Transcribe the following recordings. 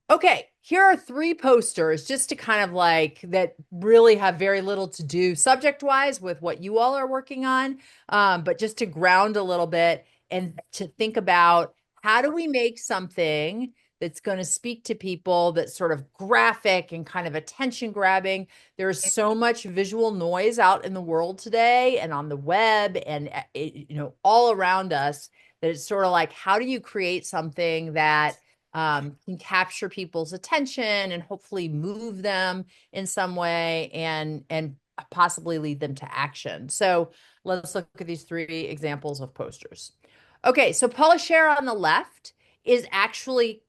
Okay, here are three posters just to kind of like that really have very little to do subject-wise with what you all are working on, but just to ground a little bit and to think about how do we make something that's going to speak to people that's sort of graphic and kind of attention grabbing. There's so much visual noise out in the world today and on the web and all around us that it's sort of like how do you create something that can capture people's attention and hopefully move them in some way and possibly lead them to action. So let's look at these three examples of posters. Okay, so Polishare on the left is actually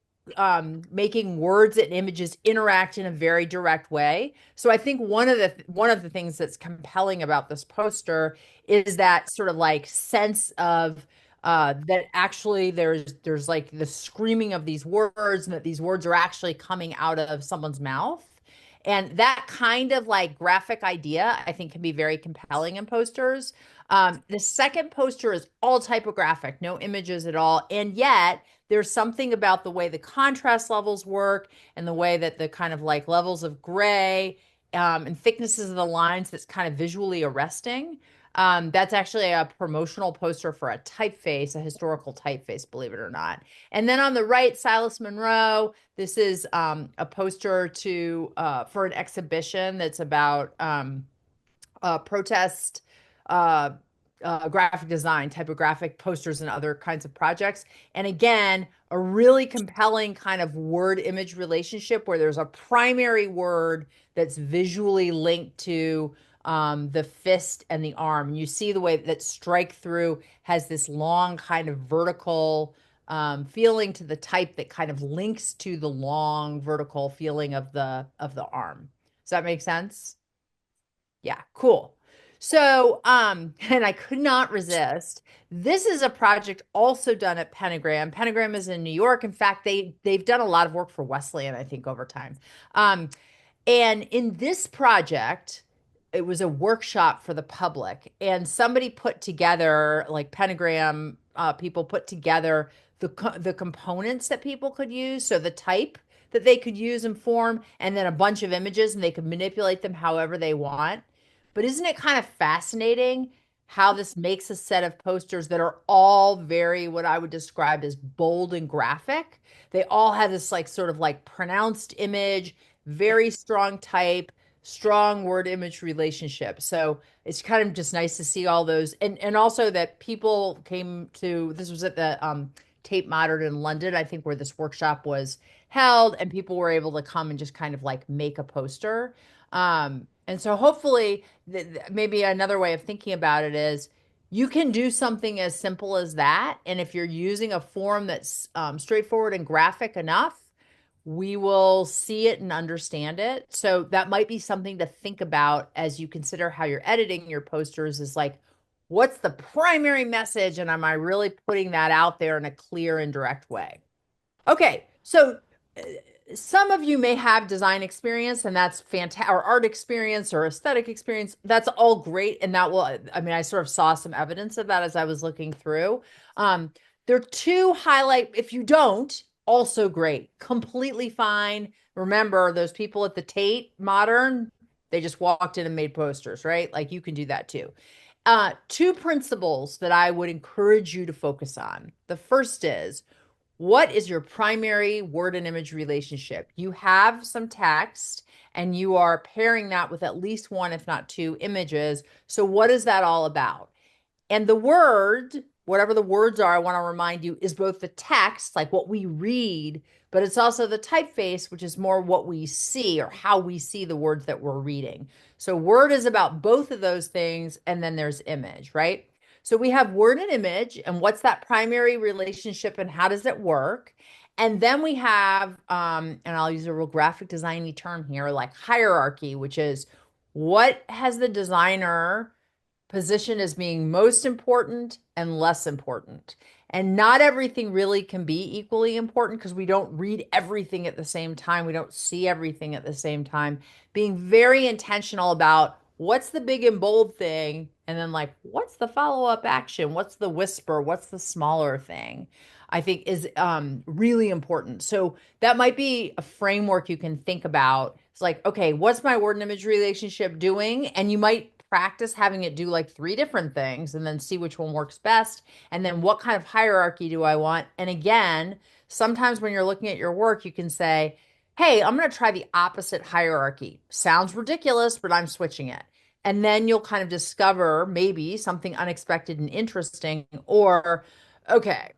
making words and images interact in a very direct way. So I think one of the things that's compelling about this poster is that sort of like sense of that actually there's like the screaming of these words and that these words are actually coming out of someone's mouth. And that kind of like graphic idea, I think, can be very compelling in posters. The second poster is all typographic, no images at all. And yet, there's something about the way the contrast levels work and the way that the kind of like levels of gray and thicknesses of the lines that's kind of visually arresting. That's actually a promotional poster for a typeface, a historical typeface, believe it or not. And then on the right, Silas Monroe. This is a poster to for an exhibition that's about protest, uh, graphic design, typographic posters, and other kinds of projects. And again, a really compelling kind of word image relationship where there's a primary word that's visually linked to the fist and the arm. And you see the way that strike through has this long kind of vertical feeling to the type that kind of links to the long vertical feeling of the arm. Does that make sense? Yeah, cool. So, and I could not resist. This is a project also done at Pentagram. Pentagram is in New York. In fact, they've done a lot of work for Wesleyan, I think, over time. And in this project, it was a workshop for the public, and somebody put together, like Pentagram people put together the components that people could use. So the type that they could use and form, and then a bunch of images, and they could manipulate them however they want. But isn't it kind of fascinating how this makes a set of posters that are all very what I would describe as bold and graphic? They all have this like sort of like pronounced image, very strong type, strong word image relationship. So it's kind of just nice to see all those and also that people came to this was at the Tate Modern in London, I think where this workshop was held, and people were able to come and just kind of like make a poster. And so hopefully maybe another way of thinking about it is you can do something as simple as that. And if you're using a form that's straightforward and graphic enough, we will see it and understand it. So that might be something to think about as you consider how you're editing your posters is like, what's the primary message? And am I really putting that out there in a clear and direct way? Okay, so some of you may have design experience, and that's fantastic, or art experience or aesthetic experience. That's all great. And that will, I mean, I sort of saw some evidence of that as I was looking through. Um, there are two highlight, if you don't, also great, completely fine. Remember, those people at the Tate Modern, they just walked in and made posters, right? Like you can do that too. Two principles that I would encourage you to focus on. The first is, what is your primary word and image relationship? You have some text and you are pairing that with at least one, if not two images. So, what is that all about? And the word, whatever the words are, I want to remind you, is both the text, like what we read, but it's also the typeface, which is more what we see or how we see the words that we're reading. So, word is about both of those things. And then there's image, right? So we have word and image, and what's that primary relationship and how does it work? And then we have, and I'll use a real graphic designy term here, like hierarchy, which is what has the designer positioned as being most important and less important. And not everything really can be equally important because we don't read everything at the same time. We don't see everything at the same time. Being very intentional about what's the big and bold thing, and then like, what's the follow-up action? What's the whisper? What's the smaller thing? I think is really important. So that might be a framework you can think about. It's like, okay, what's my word and image relationship doing? And you might practice having it do like three different things and then see which one works best. And then what kind of hierarchy do I want? And again, sometimes when you're looking at your work, you can say, hey, I'm going to try the opposite hierarchy. Sounds ridiculous, but I'm switching it. And then you'll kind of discover maybe something unexpected and interesting, or, okay,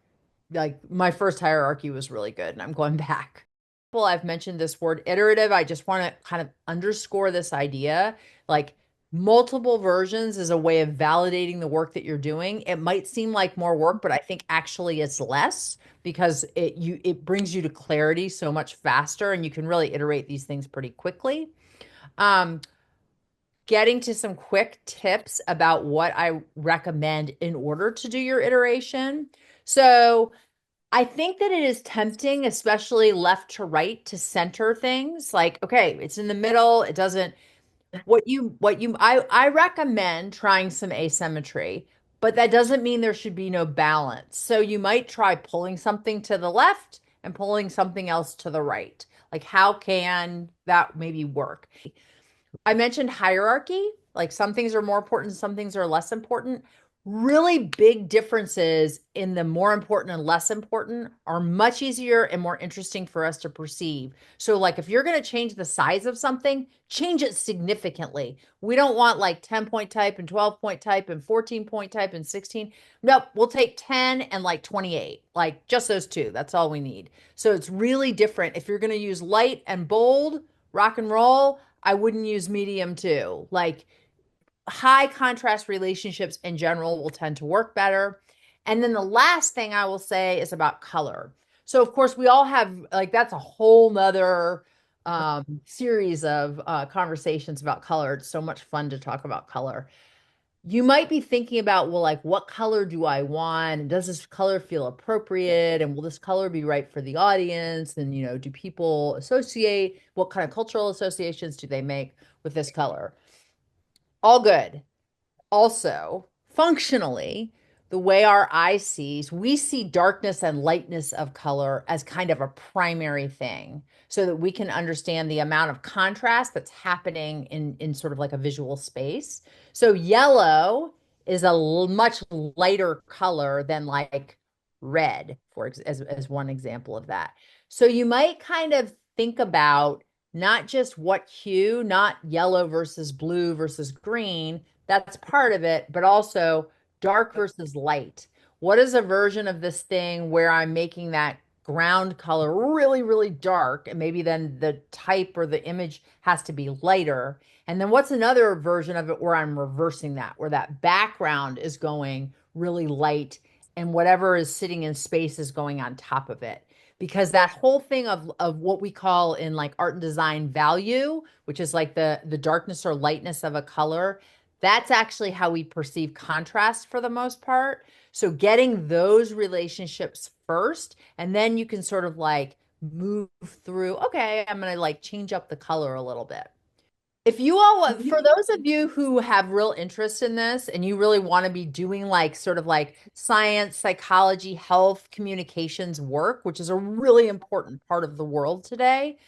like my first hierarchy was really good and I'm going back. Well, I've mentioned this word iterative. I just want to kind of underscore this idea. Like multiple versions is a way of validating the work that you're doing. It might seem like more work, but I think actually it's less because it brings you to clarity so much faster and you can really iterate these things pretty quickly. Um, Getting to some quick tips about what I recommend in order to do your iteration. So I think that it is tempting, especially left to right, to center things. Like, okay, it's in the middle. It doesn't, I recommend trying some asymmetry, but that doesn't mean there should be no balance. So you might try pulling something to the left and pulling something else to the right. Like, how can that maybe work? I mentioned hierarchy, like some things are more important, some things are less important. Really big differences in the more important and less important are much easier and more interesting for us to perceive. So, like, if you're going to change the size of something, change it significantly. We don't want like 10-point type and 12-point type and 14-point type and 16. Nope, we'll take 10 and like 28, like just those two. That's all we need. So, it's really different. If you're going to use light and bold, rock and roll, I wouldn't use medium too. Like high contrast relationships in general will tend to work better. And then the last thing I will say is about color. So of course we all have like that's a whole nother series of conversations about color. It's so much fun to talk about color. You might be thinking about, well, like what color do I want? And does this color feel appropriate? And will this color be right for the audience? And, do people associate? What kind of cultural associations do they make with this color? All good. Also, functionally, the way our eye sees, we see darkness and lightness of color as kind of a primary thing so that we can understand the amount of contrast that's happening in sort of like a visual space. So yellow is a much lighter color than like red, as one example of that. So you might kind of think about not just what hue, not yellow versus blue versus green, that's part of it, but also dark versus light. What is a version of this thing where I'm making that ground color really, really dark, and maybe then the type or the image has to be lighter? And then what's another version of it where I'm reversing that, where that background is going really light and whatever is sitting in space is going on top of it? Because that whole thing of what we call in like art and design value, which is like the darkness or lightness of a color, that's actually how we perceive contrast for the most part. So getting those relationships first, and then you can sort of like move through, okay, I'm going to like change up the color a little bit. If you all, for those of you who have real interest in this and you really want to be doing like sort of like science, psychology, health, communications work, which is a really important part of the world today,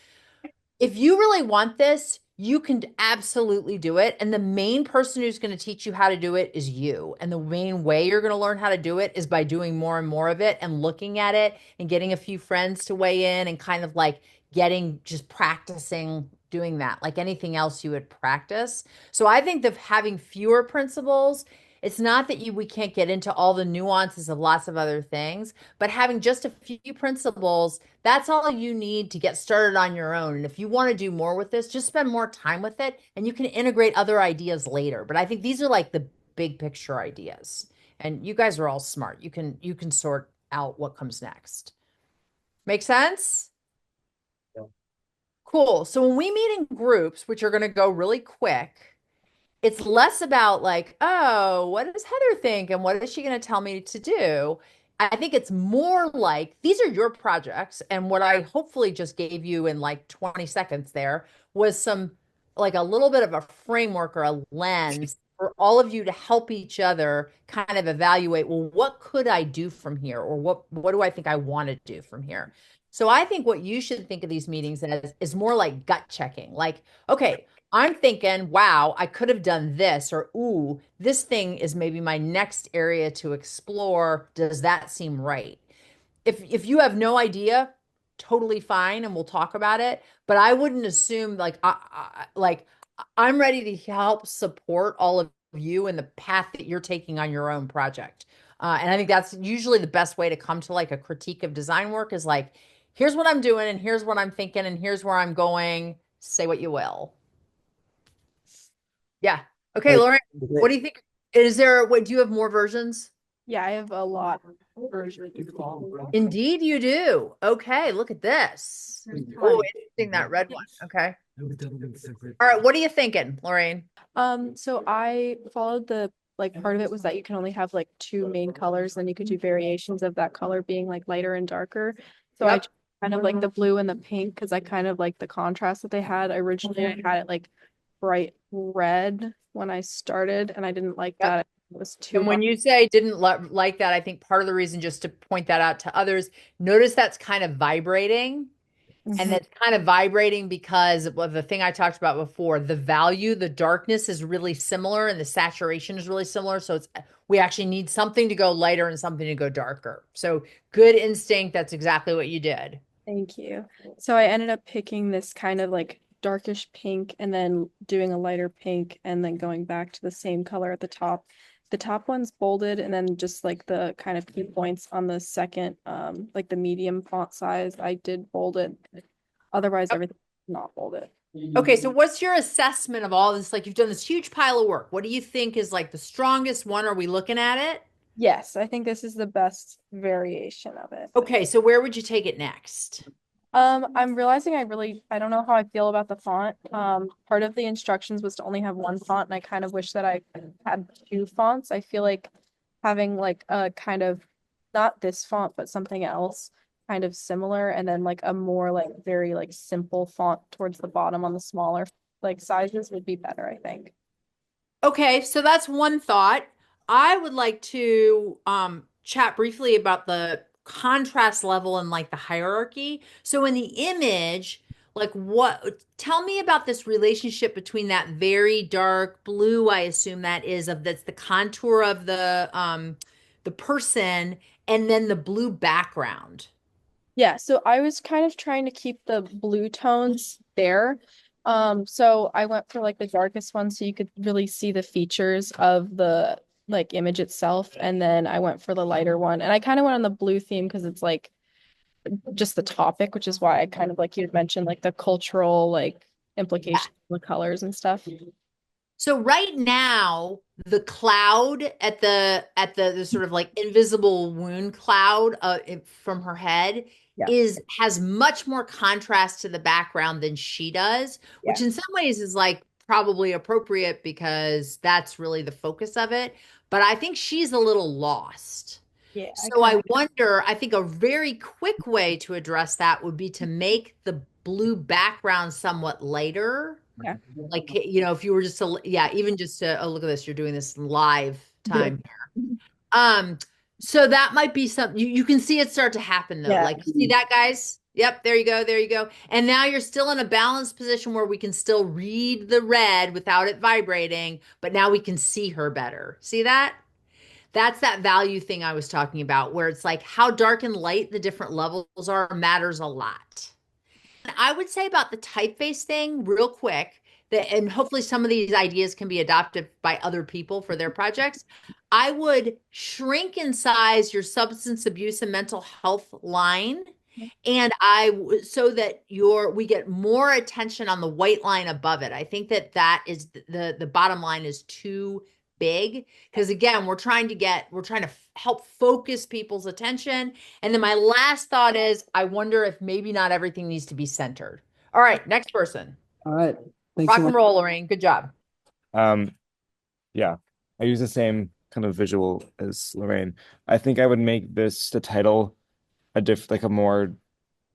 if you really want this, you can absolutely do it. And the main person who's going to teach you how to do it is you. And the main way you're going to learn how to do it is by doing more and more of it and looking at it and getting a few friends to weigh in and kind of like getting just practicing doing that, like anything else you would practice. So I think that having fewer principles, it's not that we can't get into all the nuances of lots of other things, but having just a few principles, that's all you need to get started on your own. And if you want to do more with this, just spend more time with it and you can integrate other ideas later. But I think these are like the big picture ideas. And you guys are all smart. You can sort out what comes next. Make sense? Yeah. Cool. So when we meet in groups, which are going to go really quick, it's less about like, oh, what does Heather think and what is she going to tell me to do? I think it's more like these are your projects. And what I hopefully just gave you in like 20 seconds there was some like a little bit of a framework or a lens for all of you to help each other kind of evaluate, well, what could I do from here? Or what do I think I want to do from here? So I think what you should think of these meetings as is more like gut checking. Like, okay, I'm thinking, wow, I could have done this, or ooh, this thing is maybe my next area to explore. Does that seem right? If you have no idea, totally fine, and we'll talk about it. But I wouldn't assume like I'm ready to help support all of you in the path that you're taking on your own project. And I think that's usually the best way to come to like a critique of design work is like, here's what I'm doing, and here's what I'm thinking, and here's where I'm going. Say what you will. Yeah. Okay, Right. Lauren, what Great. do you think? Is there, what, do you have more versions? Yeah, I have a lot of versions. Indeed, you do. Okay, look at this. Oh, interesting, that red one. Okay. All right, what are you thinking, Lorraine? So I followed the like part of it was that you can only have like two main colors, then you could do variations of that color being like lighter and darker. So I Yep. chose kind of like the blue and the pink because I kind of like the contrast that they had. Originally, I had it like bright red when I started, and I didn't like Yep. that. It was too And when much. you say didn't like that, I think part of the reason, just to point that out to others, notice that's kind of vibrating. And Mhm. that's kind of vibrating because of the thing I talked about before, the value, the darkness is really similar and the saturation is really similar. So we actually need something to go lighter and something to go darker. So good instinct. That's exactly what you did. Thank you. So I ended up picking this kind of like darkish pink and then doing a lighter pink and then going back to the same color at the top. The top one's bolded and then just like the kind of key points on the second, like the medium font size, I did bold it. Otherwise, everything's not bolded. Okay, so what's your assessment of all this? Like you've done this huge pile of work. What do you think is like the strongest one? Are we looking at it? Yes, I think this is the best variation of it. Okay, so where would you take it next? I'm realizing I don't know how I feel about the font. Part of the instructions was to only have one font, and I kind of wish that I had two fonts. I feel like having like a kind of not this font, but something else kind of similar, and then like a more like very like simple font towards the bottom on the smaller like sizes would be better, I think. Okay, so that's one thought. I would like to chat briefly about the contrast level and like the hierarchy. So in the image, like what tell me about this relationship between that very dark blue, I assume that is of that's the contour of the person and then the blue background. Yeah, so I was kind of trying to keep the blue tones there. So I went for like the darkest one so you could really see the features of the like image itself. And then I went for the lighter one. And I kind of went on the blue theme because it's like just the topic, which is why I kind of like you had mentioned like the cultural like implications of the colors and stuff. So right now, the cloud at the sort of like invisible wound cloud from her head Yeah. is has much more contrast to the background than she does, which Yeah. in some ways is like probably appropriate because that's really the focus of it. But I think she's a little lost. Yeah, I So kind I of wonder, I think a very quick way to address that would be to make the blue background somewhat lighter yeah. like, if you were just to, yeah, even just to, oh, look at this, you're doing this live Yeah. time. Um, so that might be something you can see it start to happen though. Yeah. Like, see that, guys? Yep, there you go, there you go. And now you're still in a balanced position where we can still read the red without it vibrating, but now we can see her better. See that? That's that value thing I was talking about, where it's like how dark and light the different levels are matters a lot. I would say about the typeface thing, real quick, that and hopefully some of these ideas can be adopted by other people for their projects. I would shrink in size your substance abuse and mental health line, and so that we get more attention on the white line above it. I think that is the bottom line is too big because again, we're trying to help focus people's attention. And then my last thought is I wonder if maybe not everything needs to be centered. All right, next person. All right. Thanks Rock so and much. roll, Lorraine. Good job. Um, yeah, I use the same kind of visual as Lorraine. I think I would make this the title like a more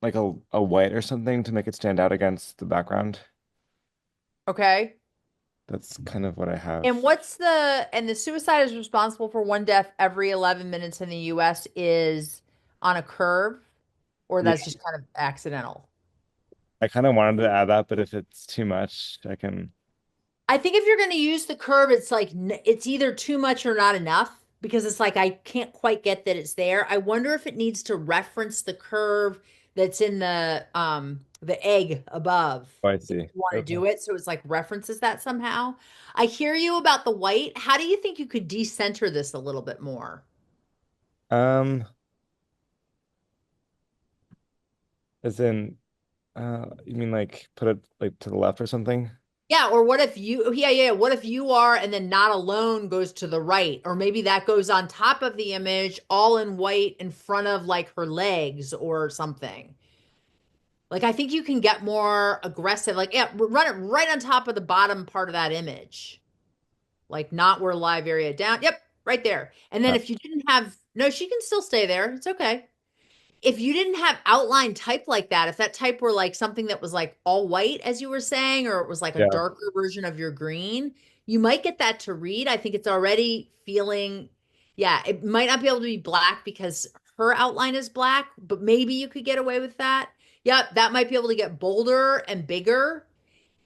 like a white or something to make it stand out against the background. Okay. That's kind of what I have. And the suicide is responsible for one death every 11 minutes in the US is on a curve, or Yeah, that's just kind of accidental? I kind of wanted to add that, but if it's too much, I can. I think if you're going to use the curve, it's like it's either too much or not enough because it's like I can't quite get that it's there. I wonder if it needs to reference the curve that's in the egg above Oh, I if see. you want to Okay. do it. So it's like references that somehow. I hear you about the white. How do you think you could decenter this a little bit more? Um, as in, you mean like put it like to the left or something? Yeah, or what if yeah, what if you are and then not alone goes to the right? Or maybe that goes on top of the image, all in white in front of like her legs or something. Like I think you can get more aggressive. Like, yeah, run it right on top of the bottom part of that image. Like not where live area down. Yep, right there. And then Uh, if you didn't have, no, she can still stay there. It's okay. If you didn't have outline type like that, if that type were like something that was like all white, as you were saying, or it was like a yeah. darker version of your green, you might get that to read. I think it's already feeling, yeah, it might not be able to be black because her outline is black, but maybe you could get away with that. Yep, that might be able to get bolder and bigger.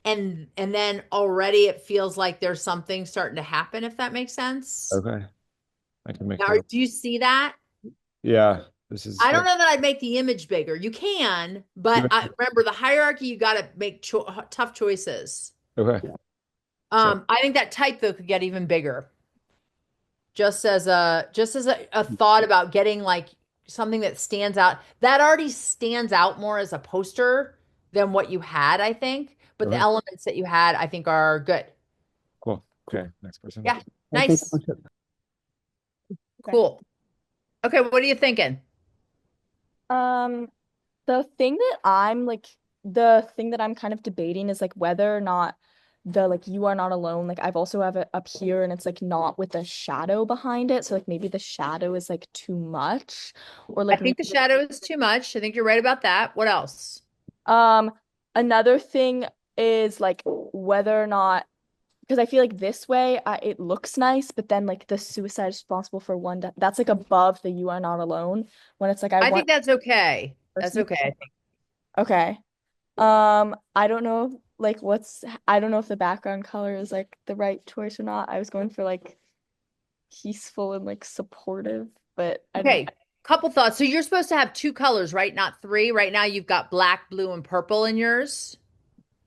And then already it feels like there's something starting to happen, if that makes sense. Okay. I can make Now, that. do you see that? Yeah. This is I don't like know that I'd make the image bigger. You can, but even. remember the hierarchy, you got to make tough choices. Okay. So I think that type though could get even bigger. Just as a thought about getting like something that stands out. That already stands out more as a poster than what you had, I think. But the okay. elements that you had, I think, are good. Cool. Okay. Next person. Yeah, nice, Okay. cool. Okay, what are you thinking? Um, the thing that I'm like, the thing that I'm kind of debating is like whether or not the like you are not alone. Like I've also have it up here and it's like not with a shadow behind it. So like maybe the shadow is like too much or I like think the shadow is too much. I think you're right about that. What else? um another thing is like whether or not because I feel like this way it looks nice, but then like the suicide is responsible for one death. That's like above the you are not alone when it's like I I want think that's okay. That's person. okay. Okay. I don't know like I don't know if the background color is like the right choice or not. I was going for like peaceful and like supportive, but I don't know. Okay, couple thoughts. So you're supposed to have two colors, right? Not three. Right now you've got black, blue, and purple in yours.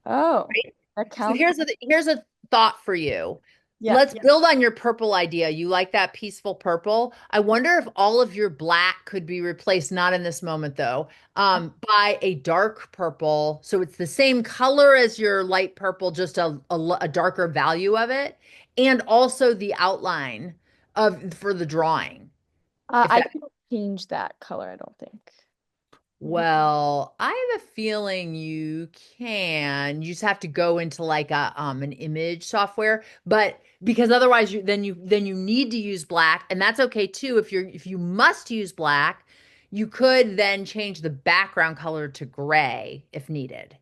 Oh, Right? that So counts. here's a thought for you. Yeah. Let's build on your purple idea. You like that peaceful purple. I wonder if all of your black could be replaced, not in this moment though, by a dark purple. So it's the same color as your light purple, just a darker value of it, and also the outline of for the drawing. If I that can't change that color, I don't think. Well, I have a feeling you can. You just have to go into like a an image software, but because otherwise you need to use black, and that's okay too. If you must use black, you could then change the background color to gray if needed.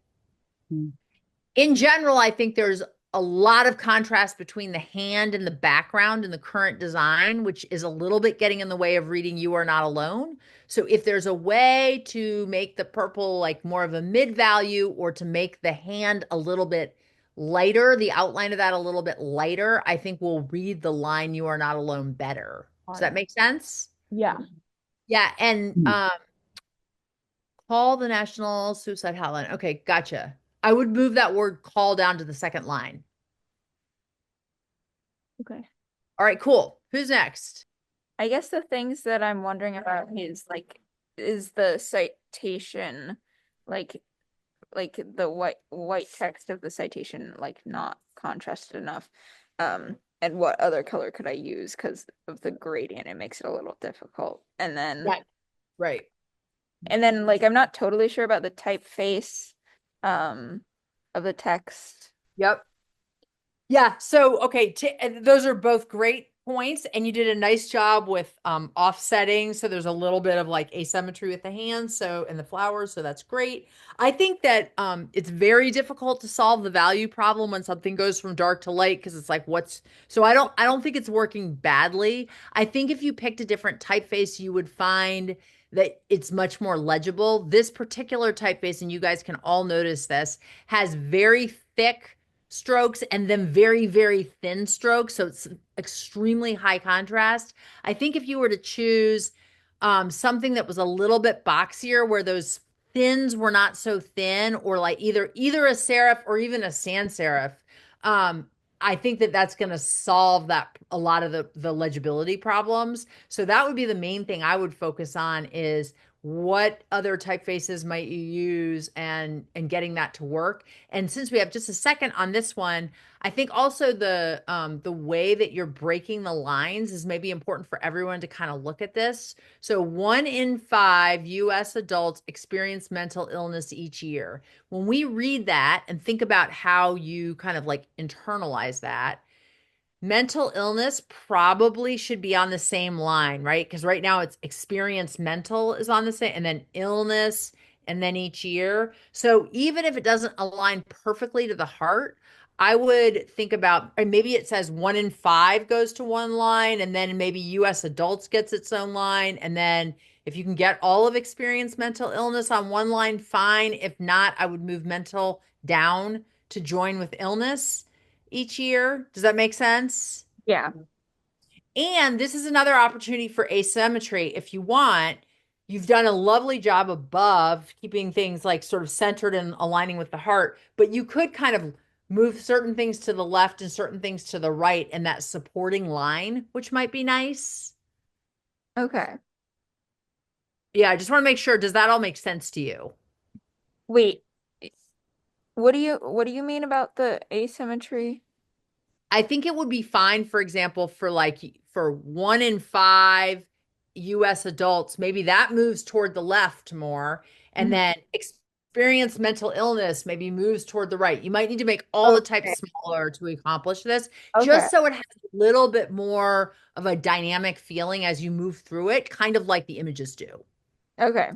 In general, I think there's a lot of contrast between the hand and the background in the current design, which is a little bit getting in the way of reading You Are Not Alone. So if there's a way to make the purple like more of a mid value or to make the hand a little bit lighter, the outline of that a little bit lighter, I think we'll read the line You Are Not Alone better. Does Got that it. make sense? Yeah. Yeah, and call the National Suicide Hotline. Okay, gotcha. I would move that word call down to the second line. Okay. All right, cool. Who's next? I guess the things that I'm wondering about is the citation like the white text of the citation like not contrasted enough. And what other color could I use because of the gradient? It makes it a little difficult. Right, right. And then like I'm not totally sure about the typeface of the text. Yep. Yeah. So, okay, and those are both great points, and you did a nice job with offsetting. So there's a little bit of like asymmetry with the hands, so and the flowers, so that's great. I think that it's very difficult to solve the value problem when something goes from dark to light because it's like what's so I don't think it's working badly. I think if you picked a different typeface, you would find that it's much more legible. This particular typeface, and you guys can all notice this, has very thick strokes and then very, very thin strokes. So it's extremely high contrast. I think if you were to choose something that was a little bit boxier, where those thins were not so thin, or like either a serif or even a sans serif, I think that that's going to solve that a lot of the legibility problems. So that would be the main thing I would focus on is what other typefaces might you use and getting that to work. And since we have just a second on this one, I think also the way that you're breaking the lines is maybe important for everyone to kind of look at this. So 1 in 5 US adults experience mental illness each year. When we read that and think about how you kind of like internalize that, mental illness probably should be on the same line, right? Because right now it's experience mental is on the same, and then illness, and then each year. So even if it doesn't align perfectly to the heart, I would think about, or maybe it says 1 in 5 goes to one line, and then maybe US adults gets its own line. And then if you can get all of experience mental illness on one line, fine. If not, I would move mental down to join with illness each year. Does that make sense? Yeah. And this is another opportunity for asymmetry. If you want, you've done a lovely job above keeping things like sort of centered and aligning with the heart, but you could kind of move certain things to the left and certain things to the right in that supporting line, which might be nice. Okay. Yeah, I just want to make sure. Does that all make sense to you? Wait. What do you mean about the asymmetry? I think it would be fine, for example, for 1 in 5 US adults, maybe that moves toward the left more, and Mhm. then experience mental illness maybe moves toward the right. You might need to make all the types Okay. smaller to accomplish this, Okay. just so it has a little bit more of a dynamic feeling as you move through it, kind of like the images do. Okay.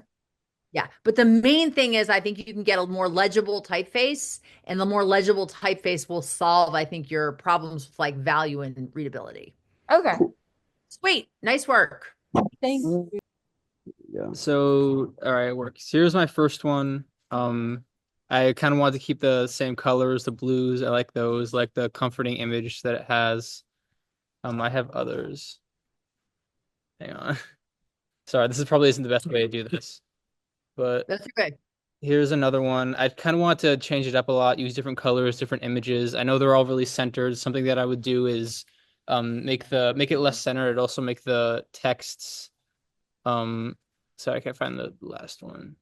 Yeah, but the main thing is I think you can get a more legible typeface, and the more legible typeface will solve, I think, your problems with like value and readability. Okay. Sweet, nice work. Thanks. Yeah. So, all right, works. Here's my first one. I kind of wanted to keep the same colors, the blues. I like those, like the comforting image that it has. I have others. Hang on. Sorry, this is probably isn't the best way to do this, but That's okay. here's another one. I kind of want to change it up a lot, use different colors, different images. I know they're all really centered. Something that I would do is make it less centered, also make the texts sorry, I can't find the last one.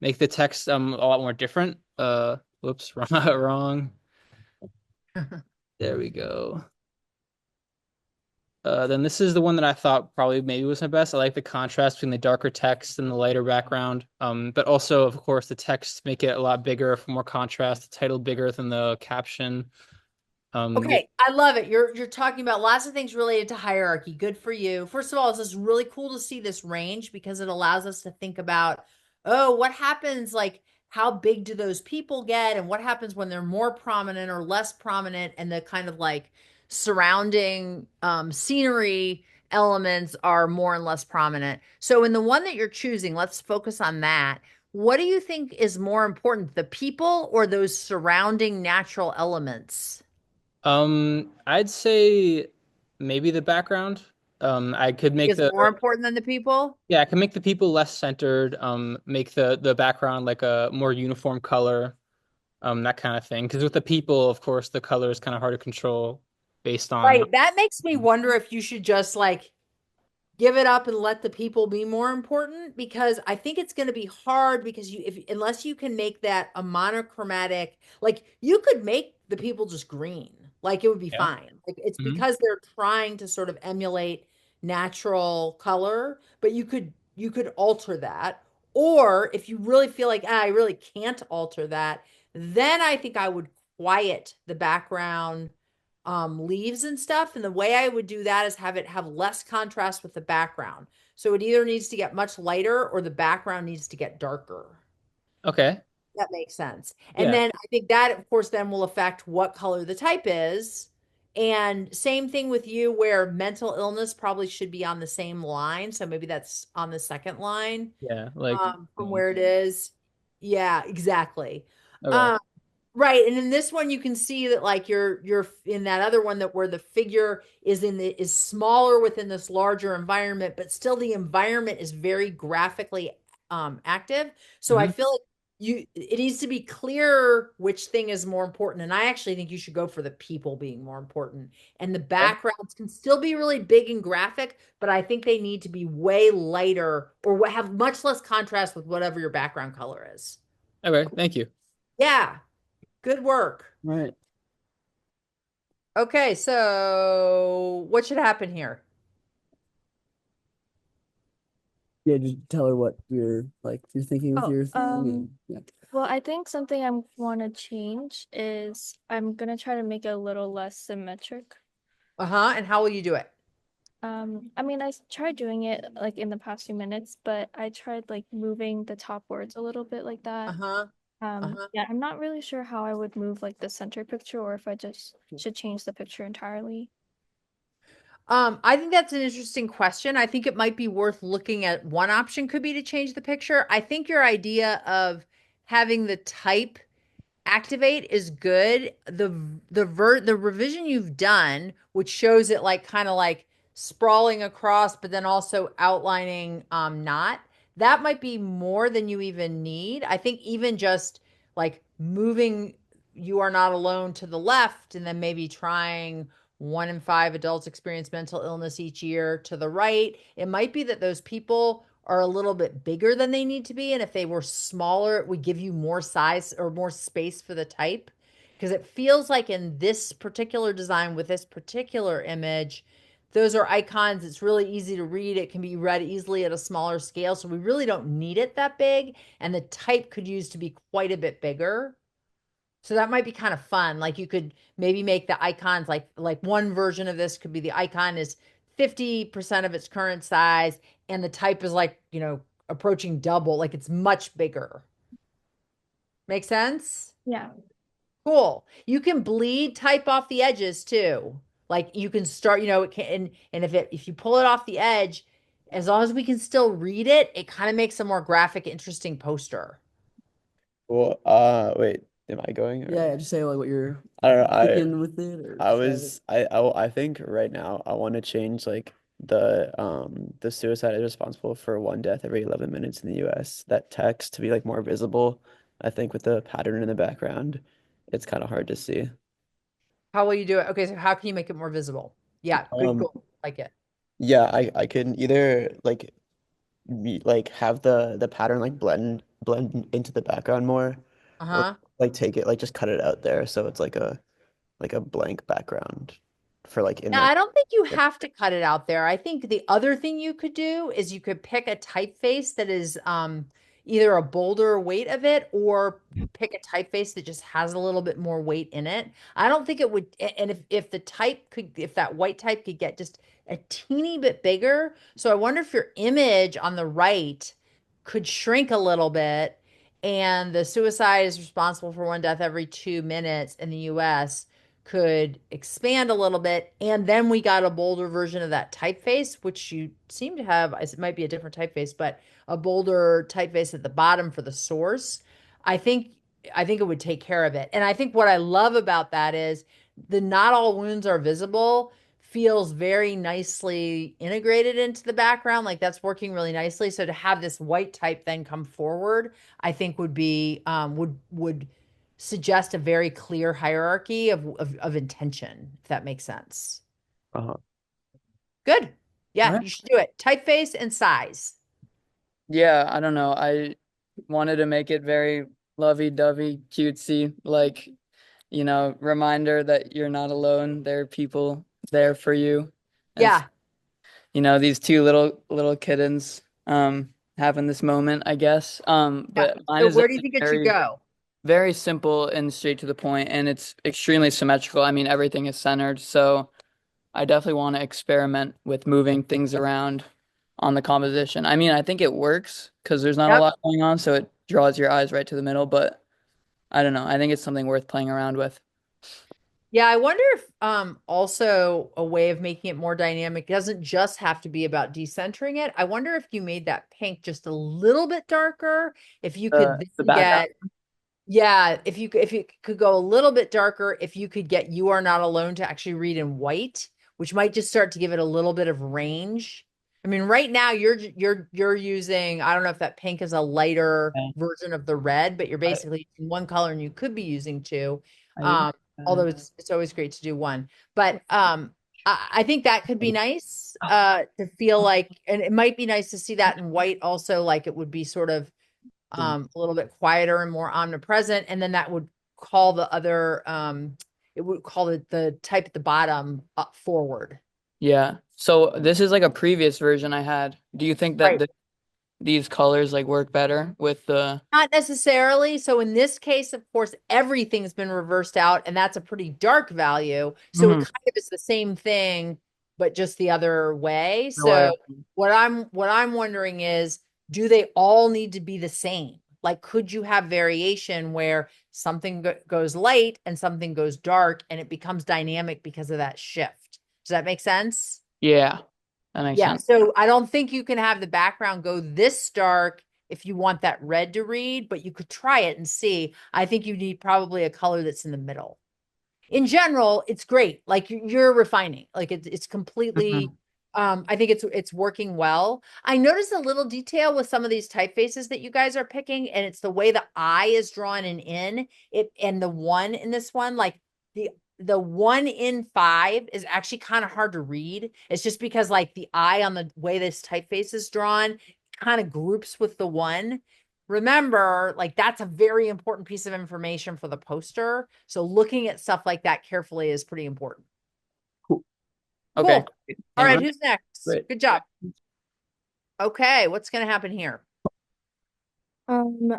Make the text a lot more different. Whoops, wrong. There we go. Then this is the one that I thought probably maybe was my best. I like the contrast between the darker text and the lighter background. But also, of course, the text make it a lot bigger for more contrast. The title bigger than the caption. Okay, I love it. You're talking about lots of things related to hierarchy. Good for you. First of all, it's just really cool to see this range because it allows us to think about, oh, what happens, like how big do those people get, and what happens when they're more prominent or less prominent, and the kind of like surrounding scenery elements are more and less prominent. So in the one that you're choosing, let's focus on that. What do you think is more important, the people or those surrounding natural elements? I'd say maybe the background. I could make Is the more important than the people? Yeah, I can make the people less centered, make the background like a more uniform color, that kind of thing. Because with the people, of course, the color is kind of hard to control based on. Right. That makes me wonder if you should just like give it up and let the people be more important, because I think it's going to be hard because if unless you can make that a monochromatic, like you could make the people just green, like it would be Yeah. fine. Like it's Mhm. because they're trying to sort of emulate natural color, but you could alter that. Or if you really feel like I really can't alter that, then I think I would quiet the background leaves and stuff. And the way I would do that is have it have less contrast with the background. So it either needs to get much lighter or the background needs to get darker. Okay. That makes sense. And Yeah. then I think that, of course, then will affect what color the type is. And same thing with you, where mental illness probably should be on the same line. So maybe that's on the second line, Yeah. Like, from where it is. Yeah, exactly. okay. Um, right. And in this one, you can see that like you're in that other one that where the figure is smaller within this larger environment, but still the environment is very graphically active. So I Mhm. feel like it needs to be clear which thing is more important. And I actually think you should go for the people being more important. And the backgrounds can still be really big and graphic, but I think they need to be way lighter or have much less contrast with whatever your background color is. Okay. Thank you. Yeah, good work. Right. Okay, so what should happen here? Yeah, just tell her what you're thinking with Oh, your thing. And, yeah. Well, I think something I want to change is I'm gonna try to make it a little less symmetric. Uh-huh, and how will you do it? I mean, tried doing it like in the past few minutes, but I tried like moving the top words a little bit like that. Uh-huh, uh-huh. Yeah, I'm not really sure how I would move like the center picture or if I just should change the picture entirely. I think that's an interesting question. I think it might be worth looking at. One option could be to change the picture. I think your idea of having the type activate is good. The revision you've done, which shows it like kind of like sprawling across, but then also outlining not, that might be more than you even need. I think even just like moving "you are not alone" to the left and then maybe trying "one in five adults experience mental illness each year" to the right. It might be that those people are a little bit bigger than they need to be. And if they were smaller, it would give you more size or more space for the type. Because it feels like in this particular design with this particular image, those are icons. It's really easy to read. It can be read easily at a smaller scale. So we really don't need it that big. And the type could use to be quite a bit bigger. So that might be kind of fun. Like you could maybe make the icons like one version of this could be the icon is 50% of its current size and the type is like, approaching double, like it's much bigger. Make sense? Yeah. Cool. You can bleed type off the edges too. Like you can start, it can and if you pull it off the edge, as long as we can still read it, it kind of makes a more graphic, interesting poster. Well, wait, am I going? Or... Yeah, just say like what you're I don't know. thinking with it or I describe was, I think right now I want to change like the suicide is responsible for one death every 11 minutes in the US. That text to be like more visible. I think with the pattern in the background, it's kind of hard to see. How will you do it? Okay, so how can you make it more visible? Yeah, good goal. Like it. Yeah, I can either like have the pattern like blend into the background more, or Uh-huh. like take it like just cut it out there so it's like a blank background for like in Now, like I don't think you have to cut it out there. I think the other thing you could do is you could pick a typeface that is either a bolder weight of it or pick a typeface that just has a little bit more weight in it. I don't think it would, and if the type could, if that white type could get just a teeny bit bigger. So I wonder if your image on the right could shrink a little bit and the suicide is responsible for one death every 2 minutes in the US could expand a little bit. And then we got a bolder version of that typeface, which you seem to have. It might be a different typeface, but a bolder typeface at the bottom for the source. I think it would take care of it. And I think what I love about that is the "not all wounds are visible" feels very nicely integrated into the background. Like that's working really nicely. So to have this white type then come forward, I think would be would suggest a very clear hierarchy of intention, if that makes sense. uh Good. Yeah, Alright. you should do it. Typeface and size. Yeah, I don't know. I wanted to make it very lovey-dovey, cutesy, like, reminder that you're not alone. There are people there for you. Yeah. These two little kittens having this moment, I guess. But mine So is where do you think it should very, go? very simple and straight to the point, and it's extremely symmetrical. I mean, everything is centered, so I definitely want to experiment with moving things around on the composition. I mean, I think it works because there's not a Yep. lot going on, so it draws your eyes right to the middle, but I don't know. I think it's something worth playing around with. Yeah, I wonder if also a way of making it more dynamic doesn't just have to be about decentering it. I wonder if you made that pink just a little bit darker, if you could The then background. get yeah, if you could go a little bit darker, if you could get "You Are Not Alone" to actually read in white, which might just start to give it a little bit of range. I mean, right now you're using, I don't know if that pink is a lighter Yeah. version of the red, but you're I, basically using one color and you could be using two. I, Although it's always great to do one. But I think that could be nice to feel like, and it might be nice to see that in white also, like it would be sort of a little bit quieter and more omnipresent, and then that would call the other it would call the type at the bottom up forward. yeah. So this is like a previous version I had. Do you think that Right. these colors like work better with the? Not necessarily. So in this case, of course, everything's been reversed out, and that's a pretty dark value. So it Mhm. kind of is the same thing, but just the other way. No way. So what I'm wondering is, do they all need to be the same? Like, could you have variation where something goes light and something goes dark, and it becomes dynamic because of that shift? Does that make sense? Yeah, that makes Yeah, sense. so I don't think you can have the background go this dark if you want that red to read, but you could try it and see. I think you need probably a color that's in the middle. In general, it's great. Like you're refining. Like it's completely Mhm. I think it's working well. I noticed a little detail with some of these typefaces that you guys are picking, and it's the way the I is drawn and in it, and the one in this one, like the 1 in 5 is actually kind of hard to read. It's just because like the I on the way this typeface is drawn kind of groups with the one. Remember, like that's a very important piece of information for the poster. So looking at stuff like that carefully is pretty important. Okay. Cool. Great. All Thank right, you. who's next? Great. Good job. Okay, what's going to happen here? Um,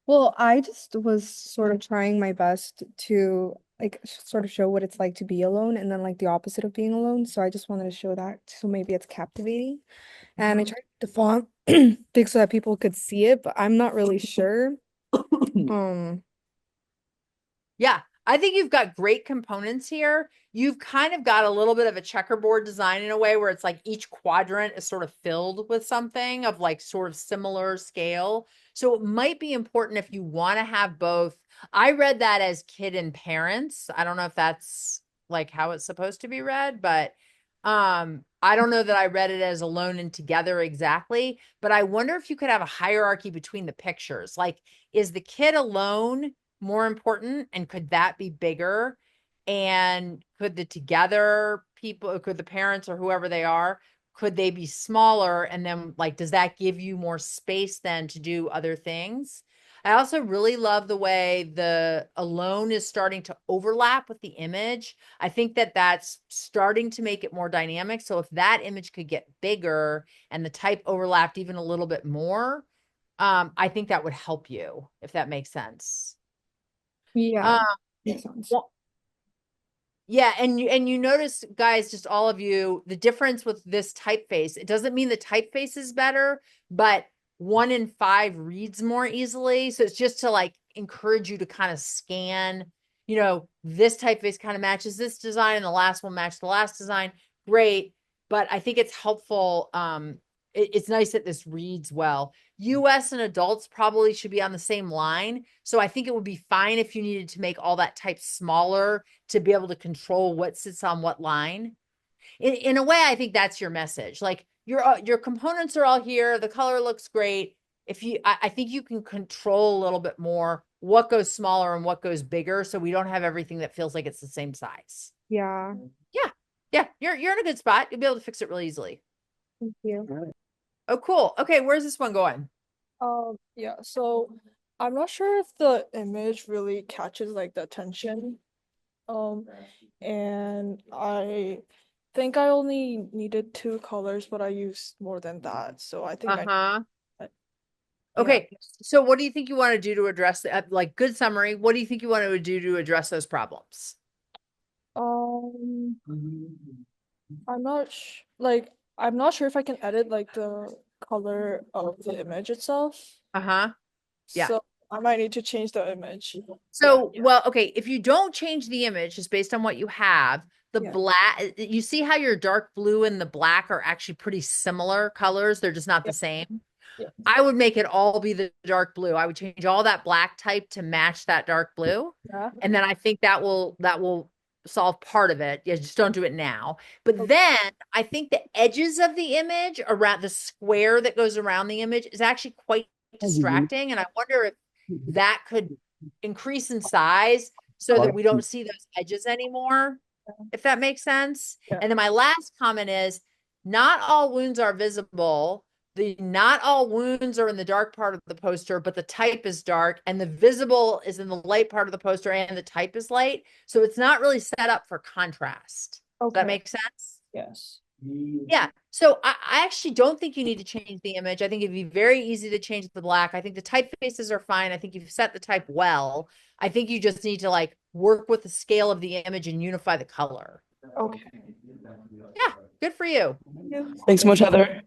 well, I just was sort of trying my best to like sort of show what it's like to be alone and then like the opposite of being alone. So I just wanted to show that so maybe it's captivating. And I tried the font big so that people could see it, but I'm not really sure. Um, Yeah, I think you've got great components here. You've kind of got a little bit of a checkerboard design in a way where it's like each quadrant is sort of filled with something of like sort of similar scale. So it might be important if you want to have both. I read that as kid and parents. I don't know if that's like how it's supposed to be read, but I don't know that I read it as alone and together exactly, but I wonder if you could have a hierarchy between the pictures. Like, is the kid alone more important, and could that be bigger? And could the together people, could the parents or whoever they are, could they be smaller? And then like, does that give you more space then to do other things? I also really love the way the alone is starting to overlap with the image. I think that that's starting to make it more dynamic. So if that image could get bigger and the type overlapped even a little bit more, I think that would help you, if that makes sense. yeah, Um, makes sense. well, yeah, and you notice, guys, just all of you, the difference with this typeface. It doesn't mean the typeface is better, but 1 in 5 reads more easily. So it's just to like encourage you to kind of scan, this typeface kind of matches this design, and the last one matched the last design. Great. But I think it's helpful. It's nice that this reads well. US and adults probably should be on the same line. So I think it would be fine if you needed to make all that type smaller to be able to control what sits on what line. In a way, I think that's your message. Like your components are all here. The color looks great. I think you can control a little bit more what goes smaller and what goes bigger, so we don't have everything that feels like it's the same size. Yeah, Yeah, you're in a good spot. You'll be able to fix it really easily. thank you. Oh, cool. Okay, where's this one going? Yeah, so I'm not sure if the image really catches like the attention. And I think I only needed 2 colors, but I used more than that. So I think Uh-huh. Okay, so what do you think you want to do to address the, like, good summary? What do you think you want to do to address those problems? Um, I'm not like I'm not sure if I can edit like the color of the image itself. Uh-huh. Yeah. So I might need to change the image. So, well, okay, if you don't change the image, just based on what you have, the Yeah. black, you see how your dark blue and the black are actually pretty similar colors. They're just not the same. Yeah. I would make it all be the dark blue. I would change all that black type to match that dark blue. Yeah. And then I think that will solve part of it. Yeah, just don't do it now. But Okay. then I think the edges of the image around the square that goes around the image is actually quite distracting. And I wonder if that could increase in size so that we don't see those edges anymore, if that makes sense. Yeah. And then my last comment is not all wounds are visible. Not all wounds are in the dark part of the poster, but the type is dark, and the visible is in the light part of the poster, and the type is light. So it's not really set up for contrast. Does that Okay. make sense? Yes. Yeah. So I actually don't think you need to change the image. I think it'd be very easy to change the black. I think the typefaces are fine. I think you've set the type well. I think you just need to like work with the scale of the image and unify the color. Okay. Yeah. Good for you. Thanks so much, Heather.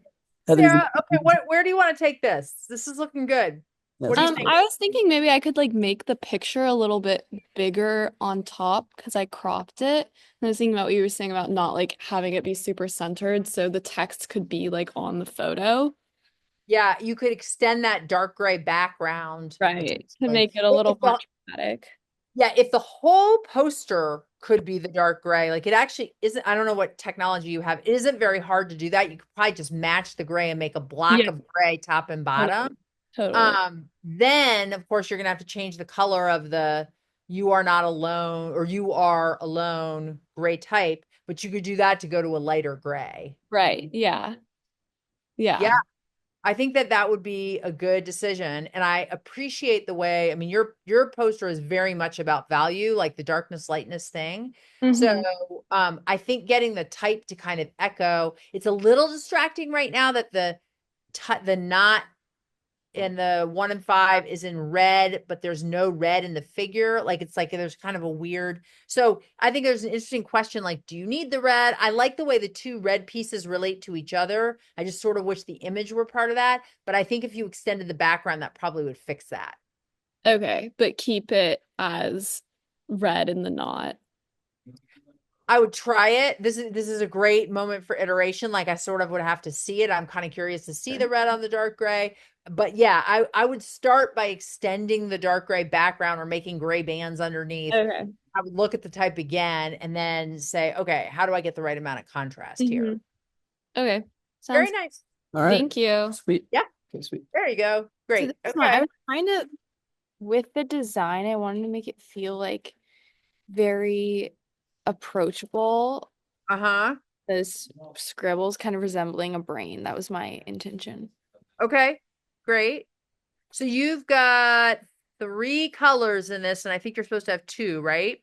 Sarah, okay, where do you want to take this? This is looking good. What do you think? I was thinking maybe I could like make the picture a little bit bigger on top because I cropped it. And I was thinking about what you were saying about not like having it be super centered, so the text could be like on the photo. Yeah, you could extend that dark gray background. Right. To make it a little more dramatic. Yeah, if the whole poster could be the dark gray, like it actually isn't, I don't know what technology you have. It isn't very hard to do that. You could probably just match the gray and make a block of gray top and bottom. Totally. Then of course you're gonna have to change the color of the you are not alone or you are alone gray type, but you could do that to go to a lighter gray. Right. Yeah. Yeah. I think that would be a good decision. And I appreciate the way, I mean, your poster is very much about value, like the darkness, lightness thing. So I think getting the type to kind of echo, it's a little distracting right now that the knot in the 1 and 5 is in red, but there's no red in the figure. Like it's like there's kind of a weird. So I think there's an interesting question, like, do you need the red? I like the way the two red pieces relate to each other. I just sort of wish the image were part of that. But I think if you extended the background, that probably would fix that. Okay, but keep it as red in the knot. I would try it. This is a great moment for iteration. Like I sort of would have to see it. I'm kind of curious to see the red on the dark gray. But yeah, I would start by extending the dark gray background or making gray bands underneath. Okay. I would look at the type again and then say, okay, how do I get the right amount of contrast here? Okay. Very nice. All right. Thank you. Sweet. Yeah. Okay, sweet. There you go. Great. So Okay. I was kind of with the design, I wanted to make it feel like very approachable. Those scribbles kind of resembling a brain. That was my intention. Okay, great. So you've got 3 colors in this, and I think you're supposed to have 2, right?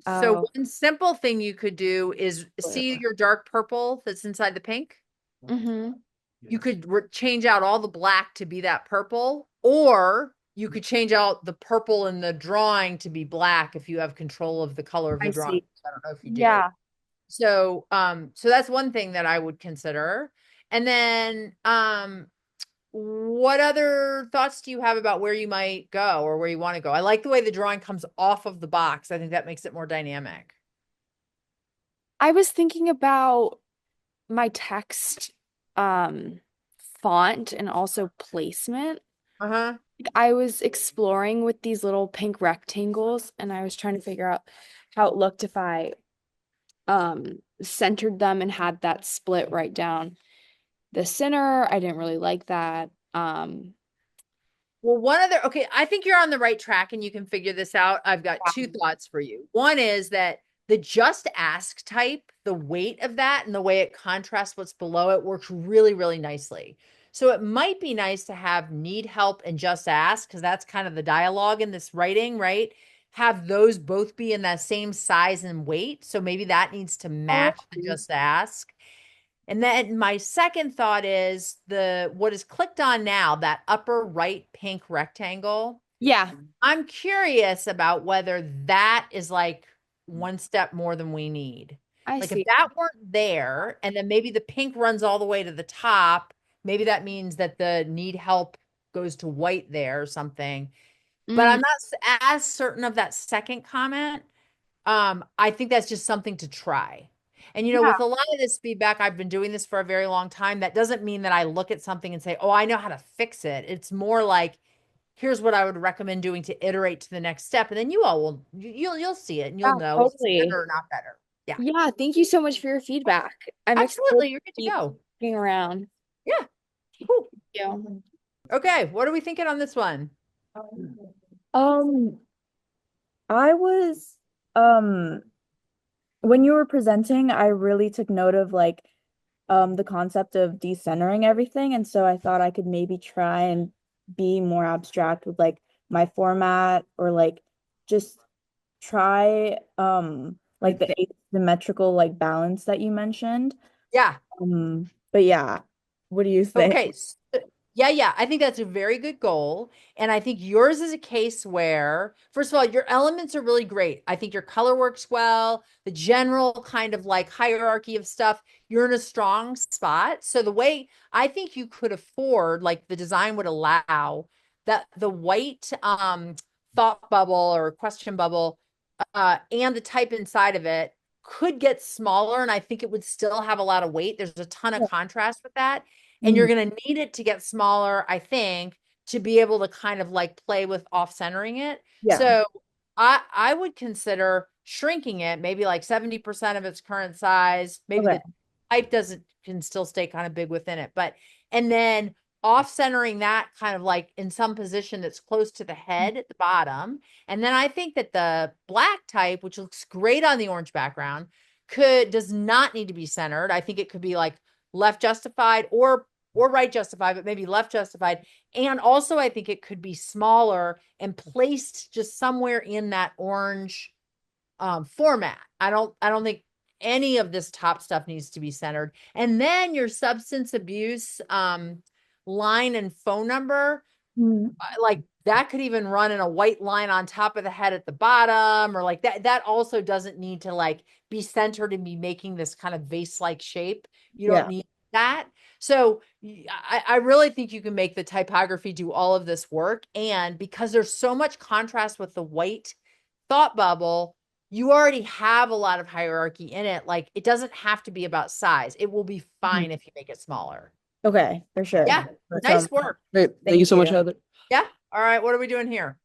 So one simple thing you could do is see your dark purple that's inside the pink. You could change out all the black to be that purple, or you could change out the purple in the drawing to be black if you have control of the color of the drawing. I don't know if you do. Yeah. So, so that's one thing that I would consider. And then, what other thoughts do you have about where you might go or where you want to go? I like the way the drawing comes off of the box. I think that makes it more dynamic. I was thinking about my text font and also placement. I was exploring with these little pink rectangles and I was trying to figure out how it looked if I centered them and had that split right down the center. I didn't really like that. Well, okay, I think you're on the right track and you can figure this out. I've got 2 thoughts for you. One is that the just ask type, the weight of that and the way it contrasts what's below it works really, really nicely. So it might be nice to have need help and just ask, because that's kind of the dialogue in this writing, right? Have those both be in that same size and weight. So maybe that needs to match the just ask. And then my second thought is what is clicked on now, that upper right pink rectangle. Yeah. I'm curious about whether that is like one step more than we need. I Like see. if that weren't there, and then maybe the pink runs all the way to the top, maybe that means that the need help goes to white there or something. But I'm not as certain of that second comment. I think that's just something to try. And with a lot of this feedback, I've been doing this for a very long time. That doesn't mean that I look at something and say, "Oh, I know how to fix it." It's more like, here's what I would recommend doing to iterate to the next step, and then you all will you'll see it and you'll know if it's better or not better. Yeah. Yeah, thank you so much for your feedback. I'm Absolutely, you're good to keep go. looking around. Yeah. Cool. Yeah. Okay, what are we thinking on this one? I was when you were presenting, I really took note of like the concept of decentering everything, and so I thought I could maybe try and be more abstract with like my format, or like just try like the asymmetrical like balance that you mentioned. Yeah. But yeah, what do you think? Okay. Yeah. I think that's a very good goal. And I think yours is a case where, first of all, your elements are really great. I think your color works well, the general kind of like hierarchy of stuff, you're in a strong spot. So the way I think you could afford, like the design would allow, that the white thought bubble or question bubble and the type inside of it could get smaller, and I think it would still have a lot of weight. There's a ton of contrast with that. And you're going to need it to get smaller, I think, to be able to kind of like play with off-centering it. Yeah. So I would consider shrinking it, maybe like 70% of its current size. Maybe the type can still stay kind of big within it. And then off-centering that kind of like in some position that's close to the head at the bottom. And then I think that the black type, which looks great on the orange background, does not need to be centered. I think it could be like left justified or right justified, but maybe left justified. And also I think it could be smaller and placed just somewhere in that orange format. I don't think any of this top stuff needs to be centered. And then your substance abuse line and phone number, like that could even run in a white line on top of the head at the bottom, or like that also doesn't need to like be centered and be making this kind of vase-like shape. You don't need that. So I really think you can make the typography do all of this work. And because there's so much contrast with the white thought bubble, you already have a lot of hierarchy in it. Like it doesn't have to be about size. It will be fine if you make it smaller. Okay, for sure. Yeah. Nice work. Great. Thank you so much, Heather. Yeah. All right. What are we doing here?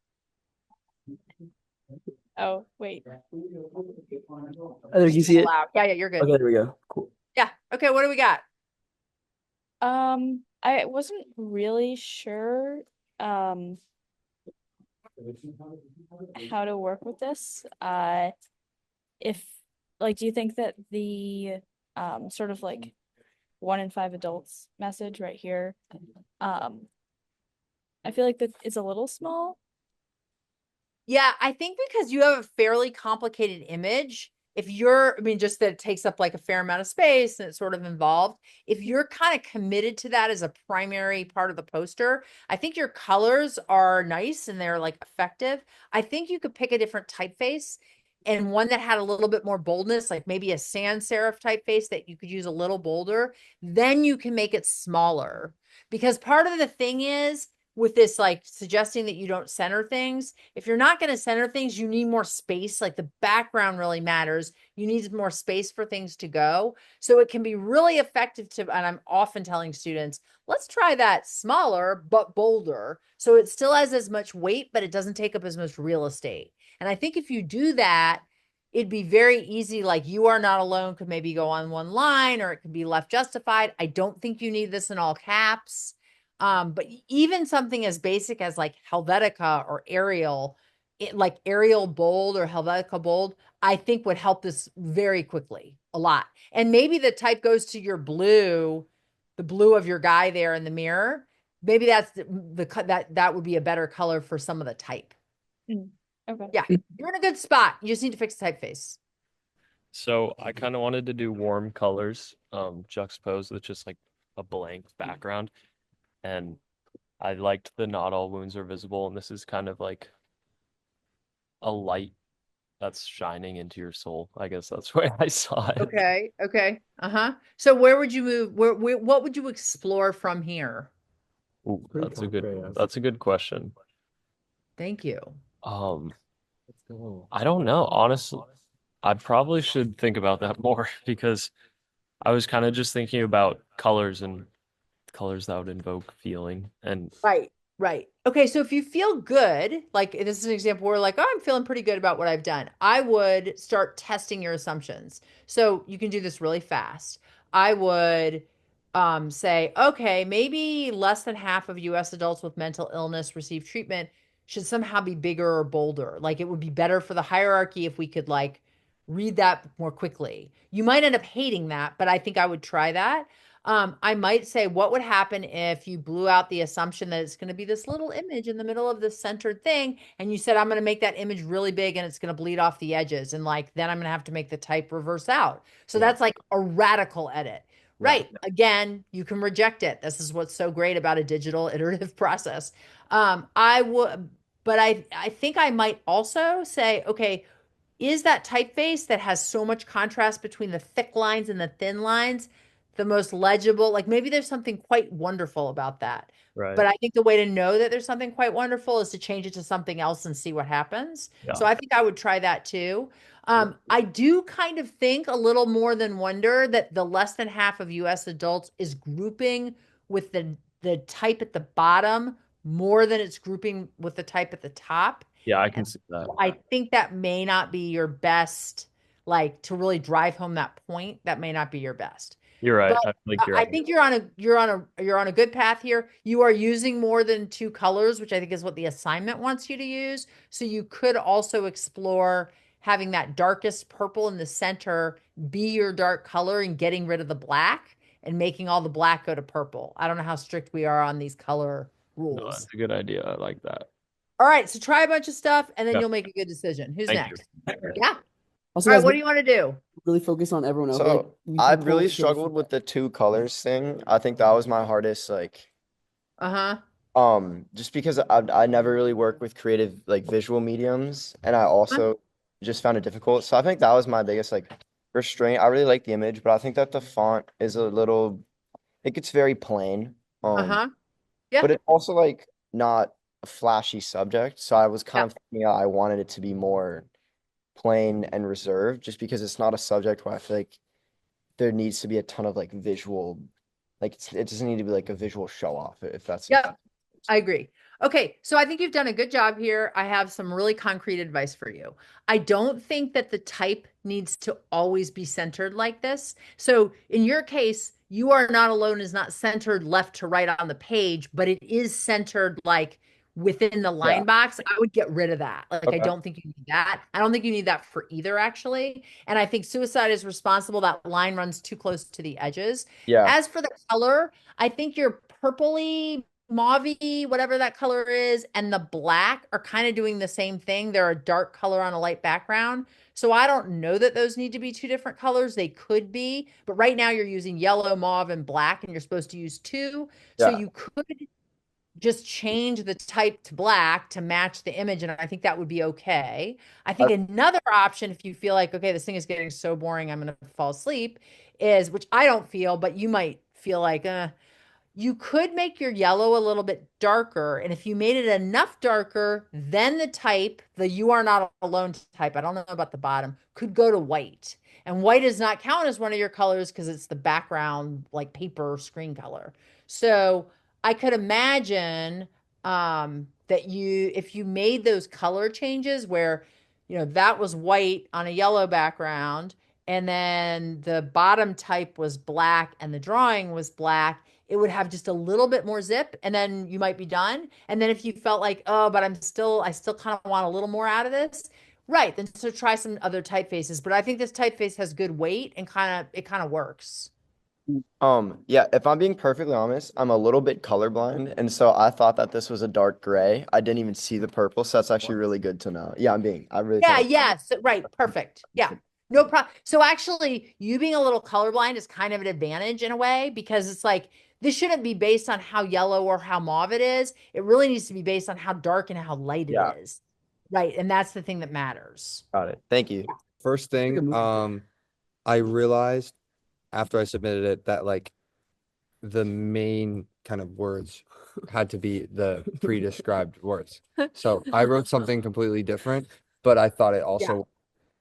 Oh, wait. Heather, can you see it? Yeah, you're good. Okay, there we go. Cool. Yeah. Okay, what do we got? I wasn't really sure how to work with this. If like, do you think that the sort of like 1 in 5 adults message right here, I feel like that is a little small. Yeah, I think because you have a fairly complicated image, just that it takes up like a fair amount of space and it's sort of involved. If you're kind of committed to that as a primary part of the poster, I think your colors are nice and they're like effective. I think you could pick a different typeface and one that had a little bit more boldness, like maybe a sans serif typeface that you could use a little bolder. Then you can make it smaller. Because part of the thing is, with this like suggesting that you don't center things, if you're not going to center things, you need more space. Like the background really matters. You need more space for things to go. So it can be really effective and I'm often telling students, let's try that smaller but bolder. So it still has as much weight, but it doesn't take up as much real estate. And I think if you do that, it'd be very easy. Like "you are not alone" could maybe go on one line, or it could be left justified. I don't think you need this in all caps. But even something as basic as like Helvetica or Arial, like Arial bold or Helvetica bold, I think would help this very quickly, a lot. And maybe the type goes to your blue, the blue of your guy there in the mirror. Maybe that's that would be a better color for some of the type. Okay. Yeah, you're in a good spot. You just need to fix the typeface. So I kind of wanted to do warm colors, juxtaposed with just like a blank background. And I liked the not all wounds are visible, and this is kind of like a light that's shining into your soul. I guess that's the way I saw it. Okay. Okay. Uh-huh. So where would you move? Where what would you explore from here? Ooh, Pretty that's a good question. Thank you. Um, I don't know. Honestly, I probably should think about that more because I was kind of just thinking about colors and colors that would invoke feeling. And Right, right. Okay, so if you feel good, like this is an example where like, oh, I'm feeling pretty good about what I've done, I would start testing your assumptions. So you can do this really fast. I would say, okay, maybe less than half of US adults with mental illness receive treatment should somehow be bigger or bolder. Like it would be better for the hierarchy if we could like read that more quickly. You might end up hating that, but I think I would try that. I might say, what would happen if you blew out the assumption that it's going to be this little image in the middle of this centered thing, and you said, I'm going to make that image really big and it's going to bleed off the edges, and like then I'm going to have to make the type reverse out. So that's like a radical edit. Right. Again, you can reject it. This is what's so great about a digital iterative process. I would, but I think I might also say, okay, is that typeface that has so much contrast between the thick lines and the thin lines the most legible? Like maybe there's something quite wonderful about that. right. But I think the way to know that there's something quite wonderful is to change it to something else and see what happens. Yeah. So I think I would try that too. I do kind of think a little more than wonder that the less than half of US adults is grouping with the type at the bottom more than it's grouping with the type at the top. Yeah, I can see that. I think that may not be your best, like to really drive home that point. That may not be your best. You're right. But I think you're I right. think you're on a good path here. You are using more than two colors, which I think is what the assignment wants you to use. So you could also explore having that darkest purple in the center be your dark color and getting rid of the black and making all the black go to purple. I don't know how strict we are on these color No, rules. that's a good idea. I like that. All right, so try a bunch of stuff and then Yeah. you'll make a good decision. Who's Thank you. next? Yeah. Also, All right, guys, what do you want to do? really focus on everyone else. So Like, we I can really both show struggled with the two colors thing. I think that was my hardest, like, Uh-huh. just because I never really worked with creative, like, visual mediums, and I also just found it difficult. So I think that was my biggest, like, restraint. I really like the image, but I think that the font is a little, it gets very plain. Uh-huh. Yeah. But it's also, like, not a flashy subject. So I was kind of thinking I wanted it to be more plain and reserved, just because it's not a subject where I feel like there needs to be a ton of like visual, like it doesn't need to be like a visual show off if that's Yeah, I agree. Okay, so I think you've done a good job here. I have some really concrete advice for you. I don't think that the type needs to always be centered like this. So in your case, you are not alone is not centered left to right on the page, but it is centered like within the line box. I would get rid of that. Like, I don't think you need that. I don't think you need that for either, actually. And I think suicide is responsible. That line runs too close to the edges. Yeah. As for the color, I think your purpley, mauvey, whatever that color is, and the black are kind of doing the same thing. They're a dark color on a light background. So I don't know that those need to be two different colors. They could be, but right now you're using yellow, mauve, and black, and you're supposed to use two. So you could just change the type to black to match the image, and I think that would be okay. I think another option, if you feel like, okay, this thing is getting so boring, I'm going to fall asleep, is, which I don't feel, but you might feel like, you could make your yellow a little bit darker. And if you made it enough darker, then the type, the you are not alone type, I don't know about the bottom, could go to white. And white does not count as one of your colors because it's the background, like paper screen color. So I could imagine that if you made those color changes where, that was white on a yellow background, and then the bottom type was black and the drawing was black, it would have just a little bit more zip, and then you might be done. And then if you felt like, oh, but I still kind of want a little more out of this, right, then so try some other typefaces. But I think this typeface has good weight and it kind of works. Yeah, if I'm being perfectly honest, I'm a little bit colorblind, and so I thought that this was a dark gray. I didn't even see the purple, so that's actually really good to know. Yeah, I really yes, right, perfect. Yeah. No problem. So actually, you being a little colorblind is kind of an advantage in a way because it's like this shouldn't be based on how yellow or how mauve it is. It really needs to be based on how dark and how light it Yeah. is. Right. And that's the thing that matters. Got it. Thank you. First thing, I realized after I submitted it that like the main kind of words had to be the pre-described words. So I wrote something completely different, but I thought it also,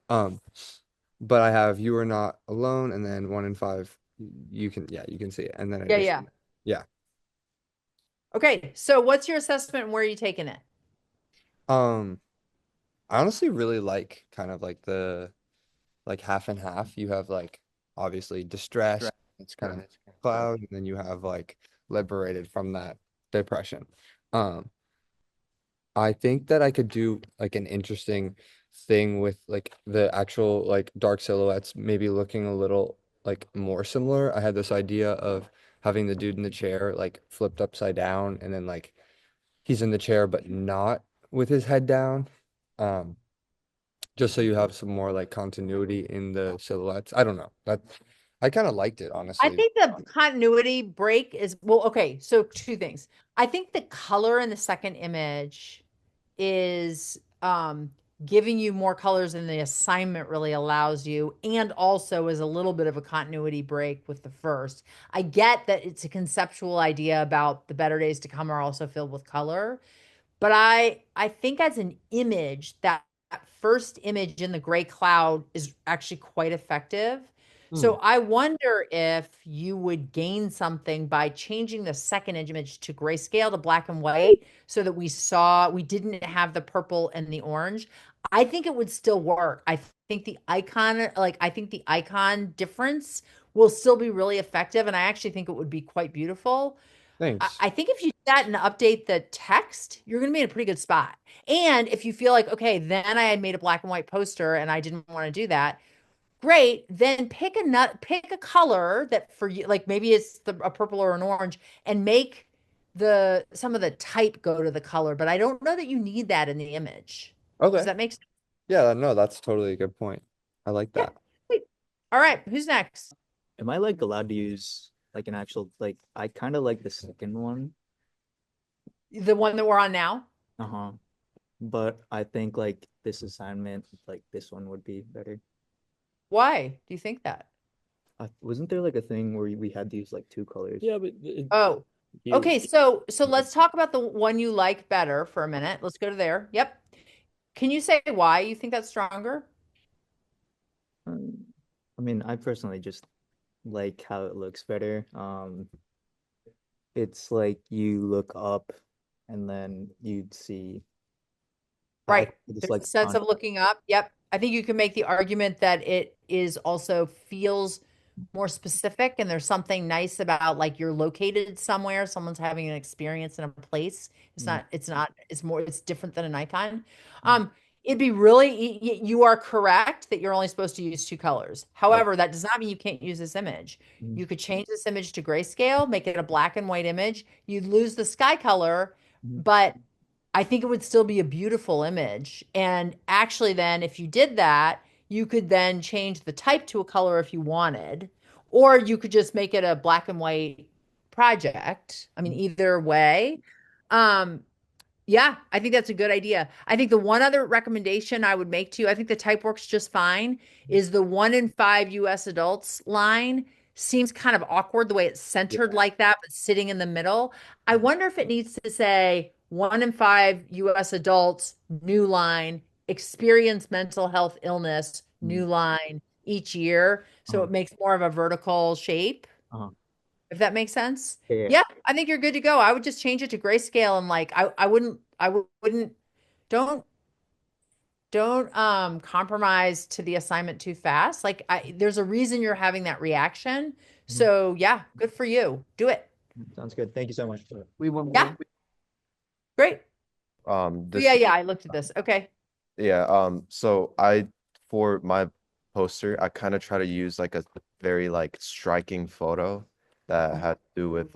but I have you are not alone, and then 1 in 5, you can see it, and then Yeah. Okay. So what's your assessment and where are you taking it? I honestly really like kind of like the like half and half. You have like obviously distress, it's kind of cloud, and then you have like liberated from that depression. I think that I could do like an interesting thing with like the actual like dark silhouettes maybe looking a little like more similar. I had this idea of having the dude in the chair like flipped upside down, and then like he's in the chair but not with his head down. Just so you have some more like continuity in the silhouettes. I don't know. I kind of liked it, I honestly. think the continuity break is, well, okay, so two things. I think the color in the second image is giving you more colors than the assignment really allows you, and also is a little bit of a continuity break with the first. I get that it's a conceptual idea about the better days to come are also filled with color, but I think as an image, that first image in the gray cloud is actually quite effective. So I wonder if you would gain something by changing the second image to grayscale to black and white so that we didn't have the purple and the orange. I think it would still work. I think the icon difference will still be really effective. And I actually think it would be quite beautiful. Thanks. I think if you do that and update the text, you're going to be in a pretty good spot. And if you feel like, okay, then I had made a black and white poster and I didn't want to do that, great. Then pick a color that for you, like maybe it's a purple or an orange, and make some of the type go to the color. But I don't know that you need that in the image. Okay. Does that make sense? Yeah, no, that's totally a good point. I like that. Great. All right, who's next? Am I like allowed to use like an actual like I kind of like the second one. The one that we're on now? Uh-huh. But I think like this assignment, like this one would be better. Why do you think that? Wasn't there like a thing where we had to use like 2 colors? Yeah, but Oh, okay. So let's talk about the one you like better for a minute. Let's go to there. Yep. Can you say why you think that's stronger? I mean, I personally just like how it looks better. It's like you look up and then you'd see. Right. Just There's like a sense of looking up. Yep. I think you can make the argument that it is also feels more specific, and there's something nice about like you're located somewhere, someone's having an experience in a place. It's different than an icon. It'd be really, you are correct that you're only supposed to use 2 colors. However, that does not mean you can't use this image. You could change this image to grayscale, make it a black and white image. You'd lose the sky color, but I think it would still be a beautiful image. And actually, then if you did that, you could then change the type to a color if you wanted, or you could just make it a black and white project. I mean, either way. Yeah, I think that's a good idea. I think the one other recommendation I would make to you, I think the type works just fine, is the 1 in 5 US adults line seems kind of awkward the way it's centered like that, but sitting in the middle. I wonder if it needs to say 1 in 5 US adults, new line, experience mental health illness, new line each year. So it makes more of a vertical shape. If that makes sense. Yeah, I think you're good to go. I would just change it to grayscale, and like I wouldn't don't compromise to the assignment too fast. Like there's a reason you're having that reaction. So yeah, good for you. Do it. Sounds good. Thank you so much. Yeah. Great. This Yeah, I looked at this. Okay. So for my poster, I kind of try to use like a very like striking photo that had to do with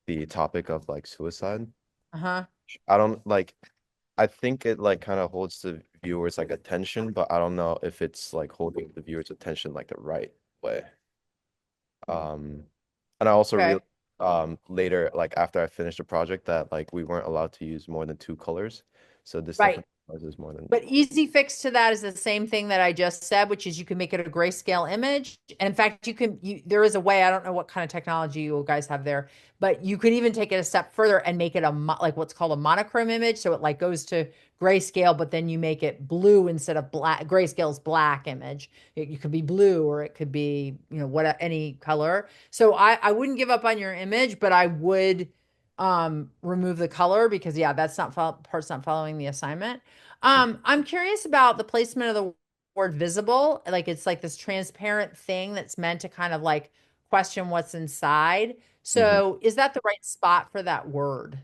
the topic of like suicide. Uh-huh. I think it like kind of holds the viewers like attention, but I don't know if it's like holding the viewers attention like the right way. And I also Okay. later, like after I finished the project, that like we weren't allowed to use more than 2 colors. So this Right. definitely causes more than. But easy fix to that is the same thing that I just said, which is you can make it a grayscale image. And in fact, there is a way, I don't know what kind of technology you guys have there, but you could even take it a step further and make it like what's called a monochrome image. So it like goes to grayscale, but then you make it blue instead of black. Grayscale's black image. It could be blue or it could be, any color. So I wouldn't give up on your image, but I would remove the color because that's part's not following the assignment. I'm curious about the placement of the word visible. Like it's like this transparent thing that's meant to kind of like question what's inside. So is that the right spot for that word?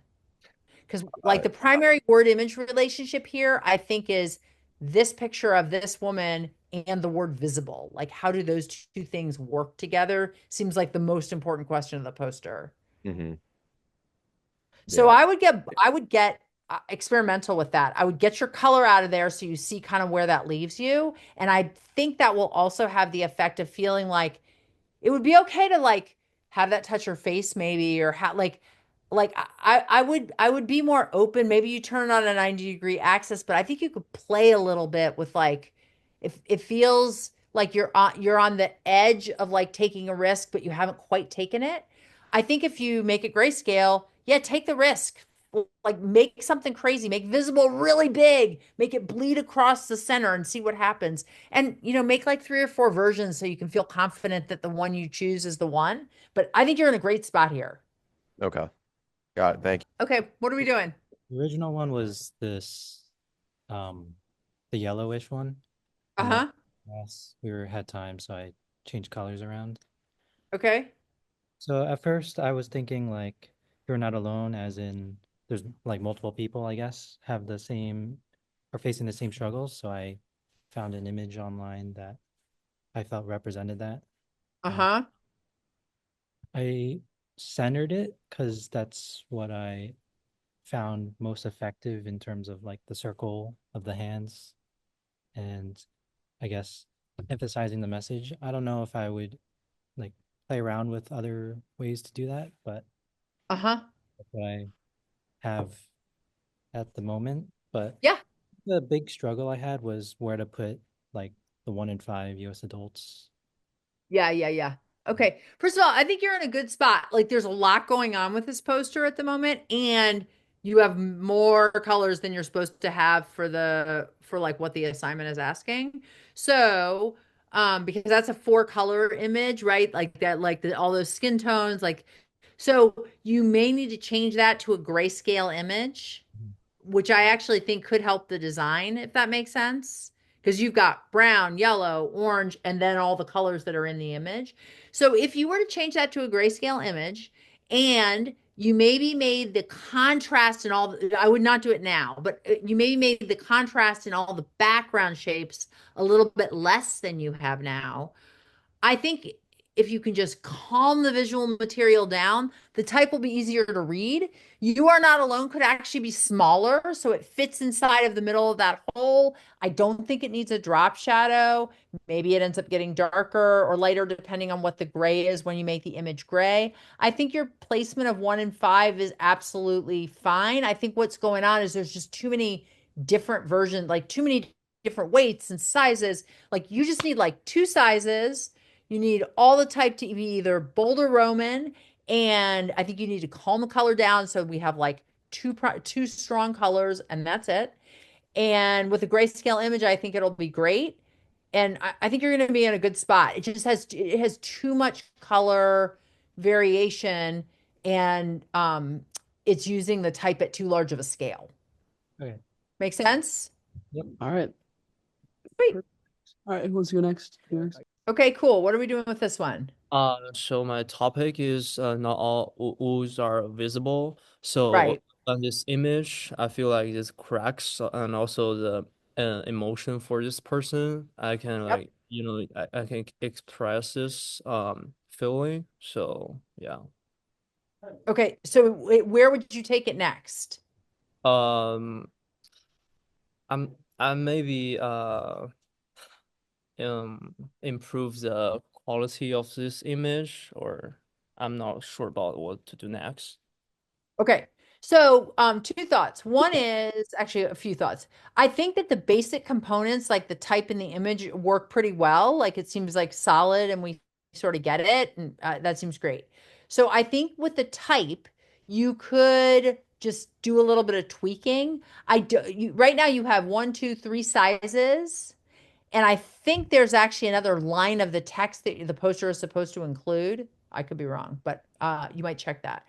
Because like the primary word image relationship here, I think is this picture of this woman and the word visible. Like how do those two things work together? Seems like the most important question of the poster. So Yeah. I would get experimental with that. I would get your color out of there so you see kind of where that leaves you. And I think that will also have the effect of feeling like it would be okay to like have that touch your face maybe or I would be more open. Maybe you turn on a 90-degree axis, but I think you could play a little bit with like if it feels like you're on the edge of like taking a risk, but you haven't quite taken it. I think if you make it grayscale, yeah, take the risk. Like make something crazy, make visible really big, make it bleed across the center and see what happens. And make like 3 or 4 versions so you can feel confident that the one you choose is the one. But I think you're in a great spot here. Okay. Got it. Thank you. Okay, what are we doing? The original one was this, the yellowish one. Uh-huh. Yes, had time, so I changed colors around. Okay. So at first I was thinking like you're not alone, as in there's like multiple people, I guess, have the same or facing the same struggles. So I found an image online that I felt represented that. Uh-huh. I centered it because that's what I found most effective in terms of like the circle of the hands and I guess emphasizing the message. I don't know if I would like play around with other ways to do that, but Uh-huh. that's what I have at the moment. But yeah, the big struggle I had was where to put like the 1 in 5 US adults. Yeah. Okay. First of all, I think you're in a good spot. Like there's a lot going on with this poster at the moment, and you have more colors than you're supposed to have for like what the assignment is asking. So, because that's a 4-color image, right? Like that, like all those skin tones, like so you may need to change that to a grayscale image, which I actually think could help the design, if that makes sense. Because you've got brown, yellow, orange, and then all the colors that are in the image. So if you were to change that to a grayscale image and you maybe made the contrast in I would not do it now, but you maybe made the contrast in all the background shapes a little bit less than you have now. I think if you can just calm the visual material down, the type will be easier to read. You Are Not Alone could actually be smaller, so it fits inside of the middle of that hole. I don't think it needs a drop shadow. Maybe it ends up getting darker or lighter depending on what the gray is when you make the image gray. I think your placement of 1 in 5 is absolutely fine. I think what's going on is there's just too many different versions, like too many different weights and sizes. Like you just need like 2 sizes. You need all the type to be either bold or Roman, and I think you need to calm the color down so we have like two strong colors, and that's it. And with a grayscale image, I think it'll be great. And I think you're going to be in a good spot. It has too much color variation, and it's using the type at too large of a scale. Okay. Make sense? Yep. All right. Great. All right, let's go next. Okay, cool. What are we doing with this one? So my topic is not all U's are visible. So Right. on this image, I feel like there's cracks and also the emotion for this person. I can like I can express this feeling. So yeah. Okay, so where would you take it next? Um, maybe improve the quality of this image, or I'm not sure about what to do next. Okay. So, two thoughts. One is actually a few thoughts. I think that the basic components, like the type and the image, work pretty well. Like it seems like solid and we sort of get it. And that seems great. So, I think with the type, you could just do a little bit of tweaking. Right now you have one, two, three sizes. And I think there's actually another line of the text that the poster is supposed to include. I could be wrong, but you might check that.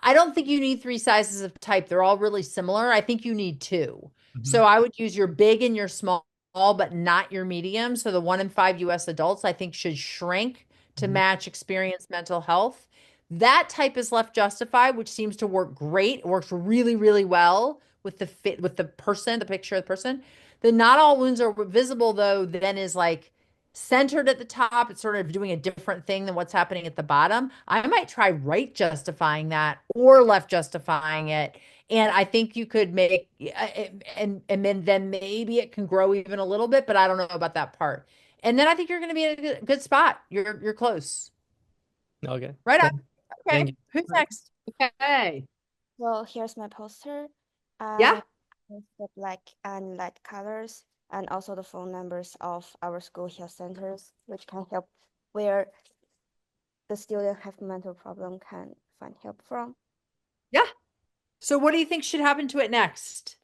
I don't think you need three sizes of type. They're all really similar. I think you need two. So I would use your big and your small, but not your medium. So the 1 in 5 US adults, I think, should shrink to match experience mental health. That type is left justified, which seems to work great. It works really, really well with the fit with the person, the picture of the person. The not all wounds are visible, though, then is like centered at the top. It's sort of doing a different thing than what's happening at the bottom. I might try right justifying that or left justifying it. And I think you could make and then maybe it can grow even a little bit, but I don't know about that part. And then I think you're going to be in a good spot. You're close. Okay. Right on. Thank Okay. Who's next? Okay. Well, here's my poster. Yeah. The black and light colors, and also the phone numbers of our school health centers, which can help where the student have mental problem can find help from. Yeah. So what do you think should happen to it next?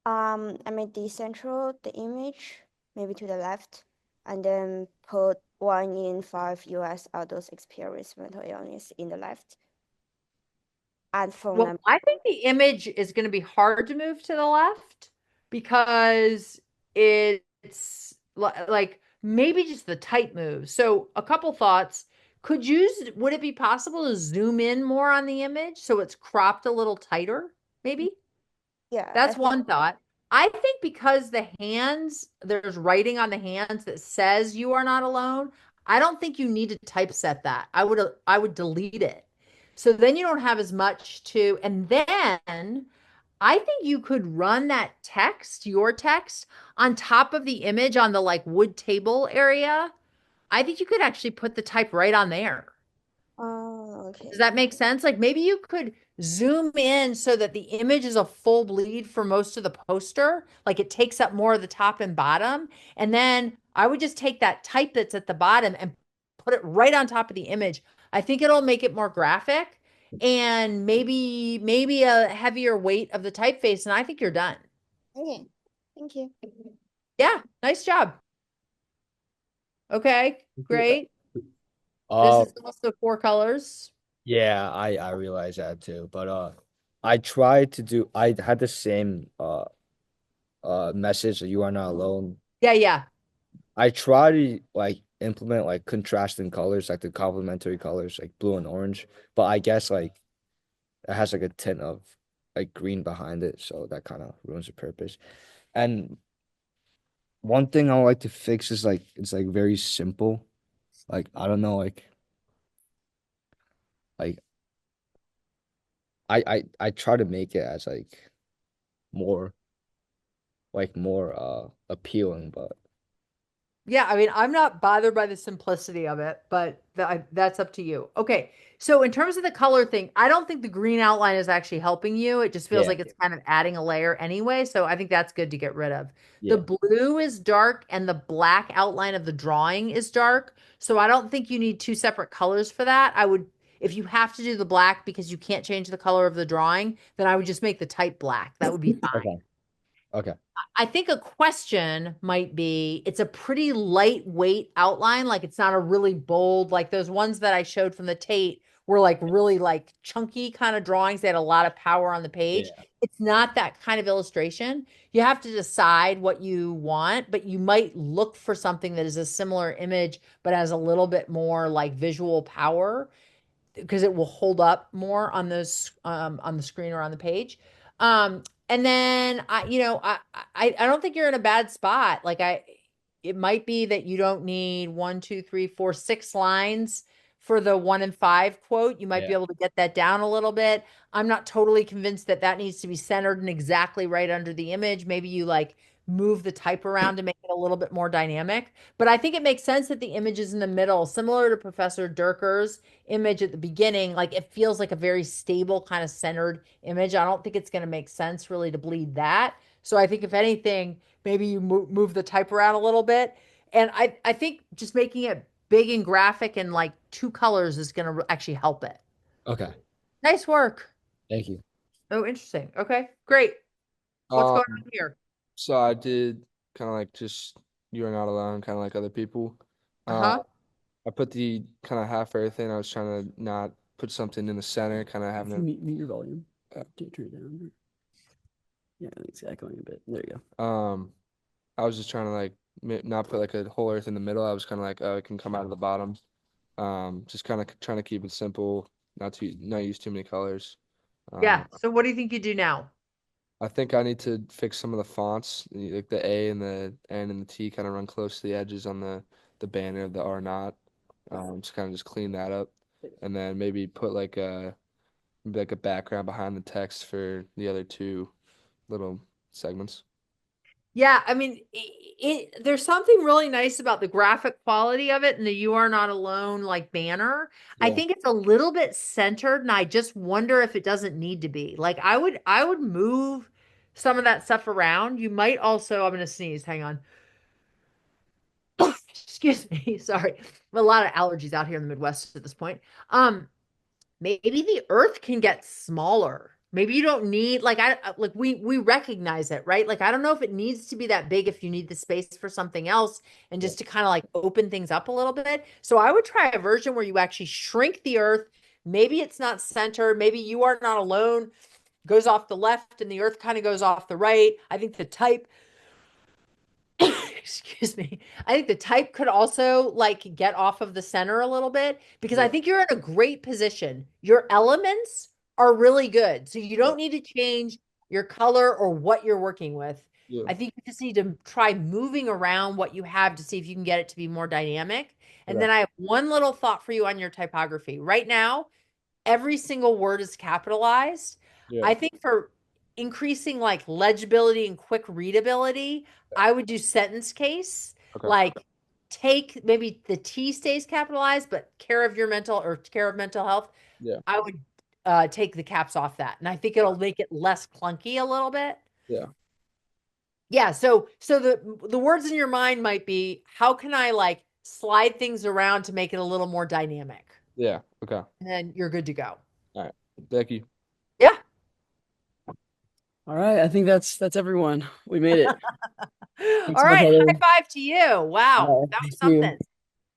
I mean, decentral the image, maybe to the left, and then put 1 in 5 US adults experience mental illness in the left. And phone Well, number. I think the image is going to be hard to move to the left because it's like maybe just the type moves. So a couple thoughts. Would it be possible to zoom in more on the image so it's cropped a little tighter, maybe? Yeah. That's one thought. I think because there's writing on the hands that says you are not alone. I don't think you need to typeset that. I would delete it. So then you don't have as much and then I think you could run that text, your text, on top of the image on the like wood table area. I think you could actually put the type right on there. Oh, okay. Does that make sense? Like maybe you could zoom in so that the image is a full bleed for most of the poster, like it takes up more of the top and bottom. And then I would just take that type that's at the bottom and put it right on top of the image. I think it'll make it more graphic and maybe a heavier weight of the typeface, and I think you're done. Okay, thank you. Yeah, nice job. Okay, great. Uh, This is also 4 colors. yeah, I realize that too. But I tried to do I had the same message that you are not alone. Yeah. I try to like implement like contrasting colors, like the complementary colors, like blue and orange. But I guess like it has like a tint of like green behind it, so that kind of ruins the purpose. And one thing I would like to fix is like it's like very simple. Like I don't know, like I try to make it as more more appealing, but Yeah, I mean, I'm not bothered by the simplicity of it, but that's up to you. Okay, so in terms of the color thing, I don't think the green outline is actually helping you. It just feels Yeah. like it's kind of adding a layer anyway, so I think that's good to get rid of. The Yeah. blue is dark and the black outline of the drawing is dark, so I don't think you need 2 separate colors for that. If you have to do the black because you can't change the color of the drawing, then I would just make the type black. That would be fine. Okay. I think a question might be, it's a pretty lightweight outline. Like it's not a really bold, like those ones that I showed from the Tate were like really like chunky kind of drawings. They had a lot of power on the page. Yeah. It's not that kind of illustration. You have to decide what you want, but you might look for something that is a similar image, but has a little bit more like visual power because it will hold up more on those on the screen or on the page. And then I don't think you're in a bad spot. It might be that you don't need 1, 2, 3, 4, 6 lines for the 1 in 5 quote. You might be able to get that down a little bit. I'm not totally convinced that needs to be centered and exactly right under the image. Maybe you like move the type around to make it a little bit more dynamic. But I think it makes sense that the image is in the middle, similar to Professor Durker's image at the beginning. Like it feels like a very stable kind of centered image. I don't think it's going to make sense really to bleed that. So I think if anything, maybe you move the type around a little bit. And I think just making it big and graphic and like 2 colors is going to actually help it. Okay. Nice work. Thank you. Oh, interesting. Okay, great. What's going on here? So I did kind of like just You Are Not Alone, kind of like other people. Uh-huh. I put the kind of half everything. I was trying to not put something in the center, kind of having Mute your volume. Turn it down. Yeah, I think it's echoing a bit. There you go. I was just trying to like not put like a whole earth in the middle. I was kind of like, oh, it can come out of the bottom. Just kind of trying to keep it simple, not use too many colors. Yeah. So what do you think you do now? I think I need to fix some of the fonts, like the A and the N and the T kind of run close to the edges on the banner of the R not. Just kind of just clean that up, and then maybe put like a background behind the text for the other 2 little segments. Yeah, I mean, there's something really nice about the graphic quality of it and the You Are Not Alone like banner. I think it's a little bit centered, and I just wonder if it doesn't need to be. Like I would move some of that stuff around. You might also, I'm gonna sneeze, hang on. Excuse me, sorry. A lot of allergies out here in the Midwest at this point. Maybe the earth can get smaller. Maybe you don't need we recognize it, right? Like I don't know if it needs to be that big if you need the space for something else and just to kind of like open things up a little bit. So I would try a version where you actually shrink the earth. Maybe it's not centered. Maybe You Are Not Alone goes off the left and the earth kind of goes off the right. I think the type excuse me. I think the type could also like get off of the center a little bit because I think you're in a great position. Your elements are really good. So you don't need to change your color or what you're working with. Yeah. I think you just need to try moving around what you have to see if you can get it to be more dynamic. And then I have one little thought for you on your typography. Right now, every single word is capitalized. I think for increasing like legibility and quick readability, I would do sentence case. Like take maybe the T stays capitalized, but care of mental health. Yeah. I would take the caps off that. And I think it'll make it less clunky a little bit. Yeah. Yeah. So the words in your mind might be, how can I like slide things around to make it a little more dynamic? Yeah. Okay. And then you're good to go. All right. Thank you. Yeah. All right. I think that's everyone. We made it. All right. High five to you. Wow. That was something.